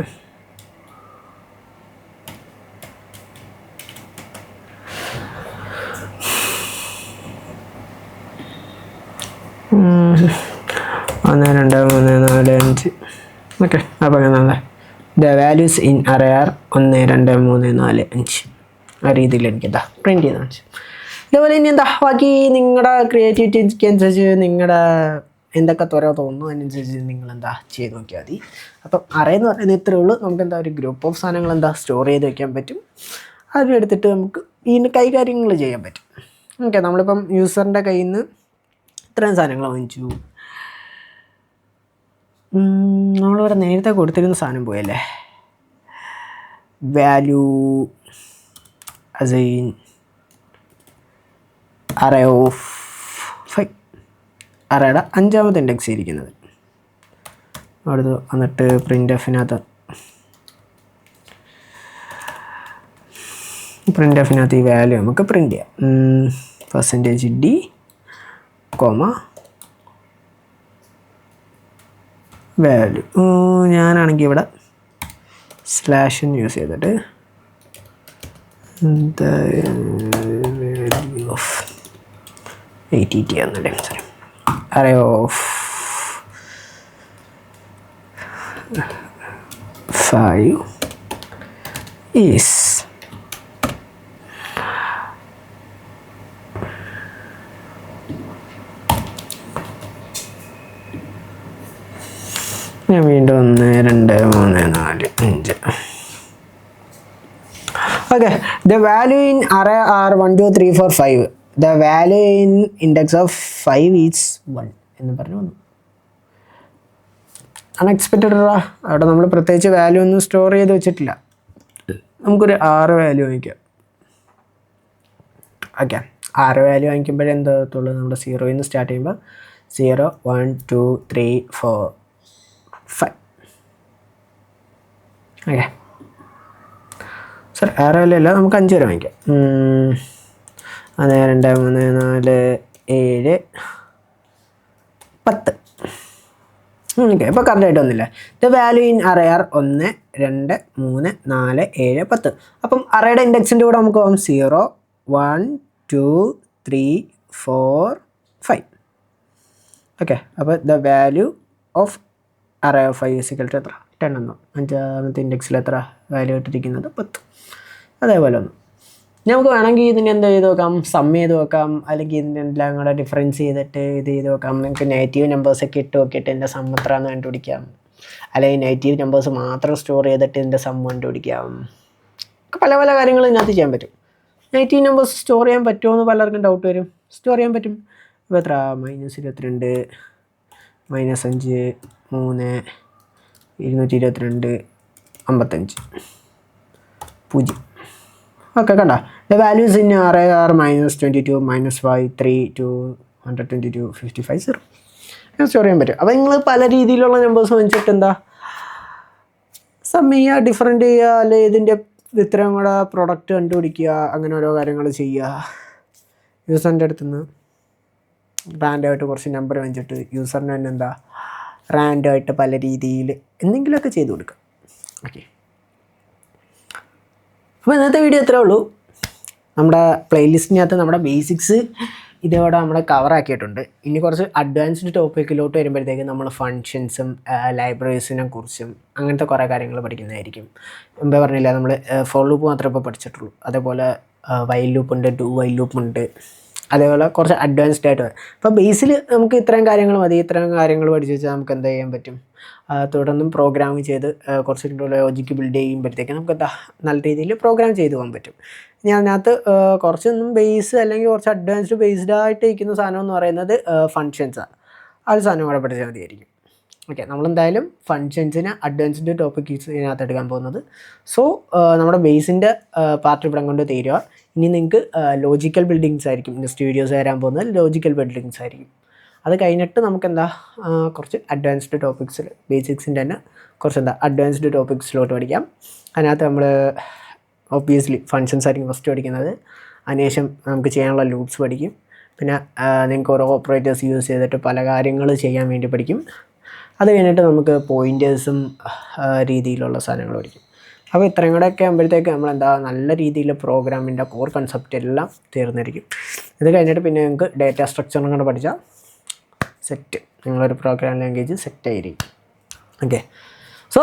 okay. അപ്പോൾ അങ്ങനെ the values in array are 1 2 3 4 5 ആ രീതിയിൽ എനിക്ക് പ്രിൻറ്റ് ചെയ്ത് കാണിച്ചു. ഇതേപോലെ ഇനി ബാക്കി നിങ്ങളുടെ ക്രിയേറ്റിവിറ്റിക്ക് അനുസരിച്ച് നിങ്ങളുടെ എന്തൊക്കെ തോന്നുന്നു അതിനനുസരിച്ച് നിങ്ങൾ ചെയ്ത് നോക്കിയാൽ മതി. അപ്പം അറേ എന്ന് പറയുന്നത് ഇത്രയേ ഉള്ളൂ. നമുക്ക് ഒരു ഗ്രൂപ്പ് ഓഫ് സാധനങ്ങൾ സ്റ്റോർ ചെയ്ത് വെക്കാൻ പറ്റും. അതിനെടുത്തിട്ട് നമുക്ക് ഇതിൻ്റെ കൈകാര്യങ്ങൾ ചെയ്യാൻ പറ്റും. ഓക്കെ. നമ്മളിപ്പം യൂസറിൻ്റെ കയ്യിൽ നിന്ന് ഇത്രയും സാധനങ്ങൾ വാങ്ങിച്ചു. നമ്മളിവിടെ നേരത്തെ കൊടുത്തിരുന്ന സാധനം പോയല്ലേ, വാല്യൂ അസൈൻ അറേ ഓഫ് 5, അറേയുടെ 5ാമത്തെ ഇൻഡെക്സ് ഇരിക്കുന്നത് അടുത്ത് വന്നിട്ട് പ്രിൻ്റ് എഫിനകത്ത് ഈ വാല്യൂ നമുക്ക് പ്രിൻ്റ് ചെയ്യാം. %d, value. ഞാനാണെങ്കിൽ ഇവിടെ സ്ലാഷ് യൂസ് ചെയ്തിട്ട് വാല്യൂ ഓഫ് ATT എന്നല്ലേ, സോറി, അറേ ഓഫ് 5 ഈസ് ഞാൻ വീണ്ടും 1 2 3 4 5. Okay. The value in array are 1 2 3 4 5. The value in index of 5 is 1 എന്ന് പറഞ്ഞു വന്നു. അൺഎക്സ്പെക്റ്റഡ്. അവിടെ നമ്മൾ പ്രത്യേകിച്ച് വാല്യൂ ഒന്നും സ്റ്റോർ ചെയ്ത് വെച്ചിട്ടില്ല. നമുക്കൊരു 6 വാല്യൂ വാങ്ങിക്കാം. ഓക്കെ. 6 വാല്യൂ വാങ്ങിക്കുമ്പോഴേ എന്താകത്തുള്ളൂ, നമ്മുടെ 0 നിന്ന് സ്റ്റാർട്ട് ചെയ്യുമ്പോൾ 0 1 2 3 4 5. ഓക്കെ. സർ 6 വാല്യൂ അല്ല, നമുക്ക് 5 വരെ വാങ്ങിക്കാം. 1 2 3 4 7 10. ഓക്കെ. ഇപ്പോൾ കറക്റ്റായിട്ട് വന്നില്ല. The value in array are 1 2 3 4 7 10. അപ്പം അറേയുടെ ഇൻഡെക്സിൻ്റെ കൂടെ നമുക്ക് 0 1 2 3 4 5. ഓക്കെ. അപ്പോൾ the value of array of 5 is equal to എത്ര, 10 എന്നോ. 5ാമത്തെ ഇൻഡെക്സിൽ എത്ര വാല്യൂ ഇട്ടിരിക്കുന്നത്, 10. അതേപോലെ ഒന്ന് നമുക്ക് വേണമെങ്കിൽ ഇതിന് എന്ത് ചെയ്ത് നോക്കാം, സം ചെയ്ത് നോക്കാം, അല്ലെങ്കിൽ ഇതിൻ്റെ എല്ലാം കൂടെ ഡിഫറൻസ് ചെയ്തിട്ട് ഇത് ചെയ്ത് നോക്കാം. നിങ്ങൾക്ക് നെഗറ്റീവ് നമ്പേഴ്സൊക്കെ ഇട്ട് നോക്കിയിട്ട് ഇതിൻ്റെ സം എത്ര എന്ന് കണ്ടുപിടിക്കാം. അല്ലെങ്കിൽ നെഗറ്റീവ് നമ്പേഴ്സ് മാത്രം സ്റ്റോർ ചെയ്തിട്ട് ഇതിൻ്റെ സം കണ്ടുപിടിക്കാം. പല പല കാര്യങ്ങൾ ഇതിനകത്ത് ചെയ്യാൻ പറ്റും. നെഗറ്റീവ് നമ്പേഴ്സ് സ്റ്റോർ ചെയ്യാൻ പറ്റുമോ എന്ന് പലർക്കും ഡൗട്ട് വരും. സ്റ്റോർ ചെയ്യാൻ പറ്റും. ഇപ്പോൾ എത്ര, -22 -5 3 222 55 0. ഓക്കെ. കണ്ട, the values in array are -22 -5 3 222 55 0. Store ചെയ്യാൻ പറ്റും. അപ്പോൾ നിങ്ങൾ പല രീതിയിലുള്ള നമ്പേഴ്സ് വെച്ചിട്ട് സം ചെയ്യുക, ഡിഫറെൻ്റ് ചെയ്യുക, അല്ലെങ്കിൽ ഇതിൻ്റെ ഇത്രയും കൂടെ പ്രൊഡക്റ്റ് കണ്ടുപിടിക്കുക, അങ്ങനെ ഓരോ കാര്യങ്ങൾ ചെയ്യുക. യൂസറിൻ്റെ അടുത്ത് നിന്ന് റാൻഡമായിട്ട് കുറച്ച് നമ്പർ വെച്ചിട്ട് യൂസറിന് തന്നെ റാൻഡമായിട്ട് പല രീതിയിൽ എന്തെങ്കിലുമൊക്കെ ചെയ്ത് കൊടുക്കുക. ഓക്കെ. അപ്പോൾ ഇന്നത്തെ വീഡിയോ ഇത്രേ ഉള്ളൂ. നമ്മുടെ പ്ലേലിസ്റ്റിനകത്ത് നമ്മുടെ ബേസിക്സ് ഇതോടെ നമ്മൾ കവറാക്കിയിട്ടുണ്ട്. ഇനി കുറച്ച് അഡ്വാൻസ്ഡ് ടോപ്പിക്കിലോട്ട് വരുമ്പോഴത്തേക്കും നമ്മൾ ഫങ്ഷൻസും ലൈബ്രറീസിനെ കുറിച്ചും അങ്ങനത്തെ കുറേ കാര്യങ്ങൾ പഠിക്കുന്നതായിരിക്കും. മുമ്പേ പറഞ്ഞില്ല, നമ്മൾ ഫോർ ലൂപ്പ് മാത്രമേ ഇപ്പോൾ പഠിച്ചിട്ടുള്ളൂ. അതേപോലെ വൈൽ ലൂപ്പുണ്ട്, ഡു വൈൽ ലൂപ്പുണ്ട്. അതേപോലെ കുറച്ച് അഡ്വാൻസ്ഡ് ആയിട്ട്. അപ്പോൾ ബേസിൽ നമുക്ക് ഇത്രയും കാര്യങ്ങൾ മതി. ഇത്രയും കാര്യങ്ങൾ പഠിച്ച് വെച്ചാൽ നമുക്ക് എന്താ ചെയ്യാൻ പറ്റും, തുടർന്നും പ്രോഗ്രാമിങ് ചെയ്ത് കുറച്ച് ലോജിക്ക് ബിൽഡ് ചെയ്യുമ്പോഴത്തേക്കും നമുക്ക് നല്ല രീതിയിൽ പ്രോഗ്രാം ചെയ്തു പോകാൻ പറ്റും. ഇനി അതിനകത്ത് കുറച്ചൊന്നും ബേസ് അല്ലെങ്കിൽ കുറച്ച് അഡ്വാൻസ്ഡ് ബേസ്ഡ് ആയിട്ട് ഇരിക്കുന്ന സാധനം എന്ന് പറയുന്നത് ഫങ്ഷൻസാണ്. ആ ഒരു സാധനം കൂടെ പഠിച്ചാൽ മതിയായിരിക്കും. ഓക്കെ. നമ്മളെന്തായാലും ഫങ്ഷൻസിന് അഡ്വാൻസ്ഡ് ടോപ്പിക്സ് ഇതിനകത്ത് എടുക്കാൻ പോകുന്നത്. സോ നമ്മുടെ ബേസിൻ്റെ പാർട്ട് ഇവിടെ കൊണ്ട് തീരുക. ഇനി നിങ്ങൾക്ക് ലോജിക്കൽ ബിൽഡിങ്സ് ആയിരിക്കും നെക്സ്റ്റ് വീഡിയോസ് വരാൻ പോകുന്നത്. ലോജിക്കൽ ബിൽഡിങ്സ് ആയിരിക്കും. അത് കഴിഞ്ഞിട്ട് നമുക്കെന്താ കുറച്ച് അഡ്വാൻസ്ഡ് ടോപ്പിക്സിൽ ബേസിക്സിൻ്റെ തന്നെ കുറച്ച് അഡ്വാൻസ്ഡ് ടോപ്പിക്സിലോട്ട് പഠിക്കാം. അതിനകത്ത് നമ്മൾ ഒബ്വിയസ്ലി ഫങ്ഷൻസ് ആയിരിക്കും ഫസ്റ്റ് പഠിക്കുന്നത്. അതിനുശേഷം നമുക്ക് ചെയ്യാനുള്ള ലൂപ്സ് പഠിക്കും. പിന്നെ നിങ്ങൾക്ക് ഓരോ ഓപ്പറേറ്റേഴ്സ് യൂസ് ചെയ്തിട്ട് പല കാര്യങ്ങൾ ചെയ്യാൻ വേണ്ടി പഠിക്കും. അത് കഴിഞ്ഞിട്ട് നമുക്ക് പോയിൻറ്റേഴ്സും രീതിയിലുള്ള സാധനങ്ങൾ പഠിക്കും. അപ്പോൾ ഇത്രയും കൂടെയൊക്കെ ആകുമ്പോഴത്തേക്ക് നമ്മളെന്താ നല്ല രീതിയിൽ പ്രോഗ്രാമിൻ്റെ കോർ കൺസെപ്റ്റ് എല്ലാം തീർന്നിരിക്കും. ഇത് കഴിഞ്ഞിട്ട് പിന്നെ നിങ്ങൾക്ക് ഡേറ്റ സ്ട്രക്ചറും കൂടെ പഠിച്ചാൽ സെറ്റ്, നിങ്ങളൊരു പ്രോഗ്രാം ലാംഗ്വേജ് സെറ്റ് ആയിരിക്കും. ഓക്കെ. സോ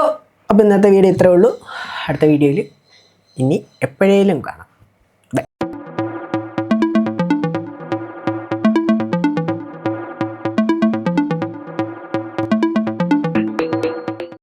അപ്പോൾ ഇന്നത്തെ വീഡിയോ ഇത്രേ ഉള്ളൂ. അടുത്ത വീഡിയോയിൽ ഇനി എപ്പോഴേലും കാണാം.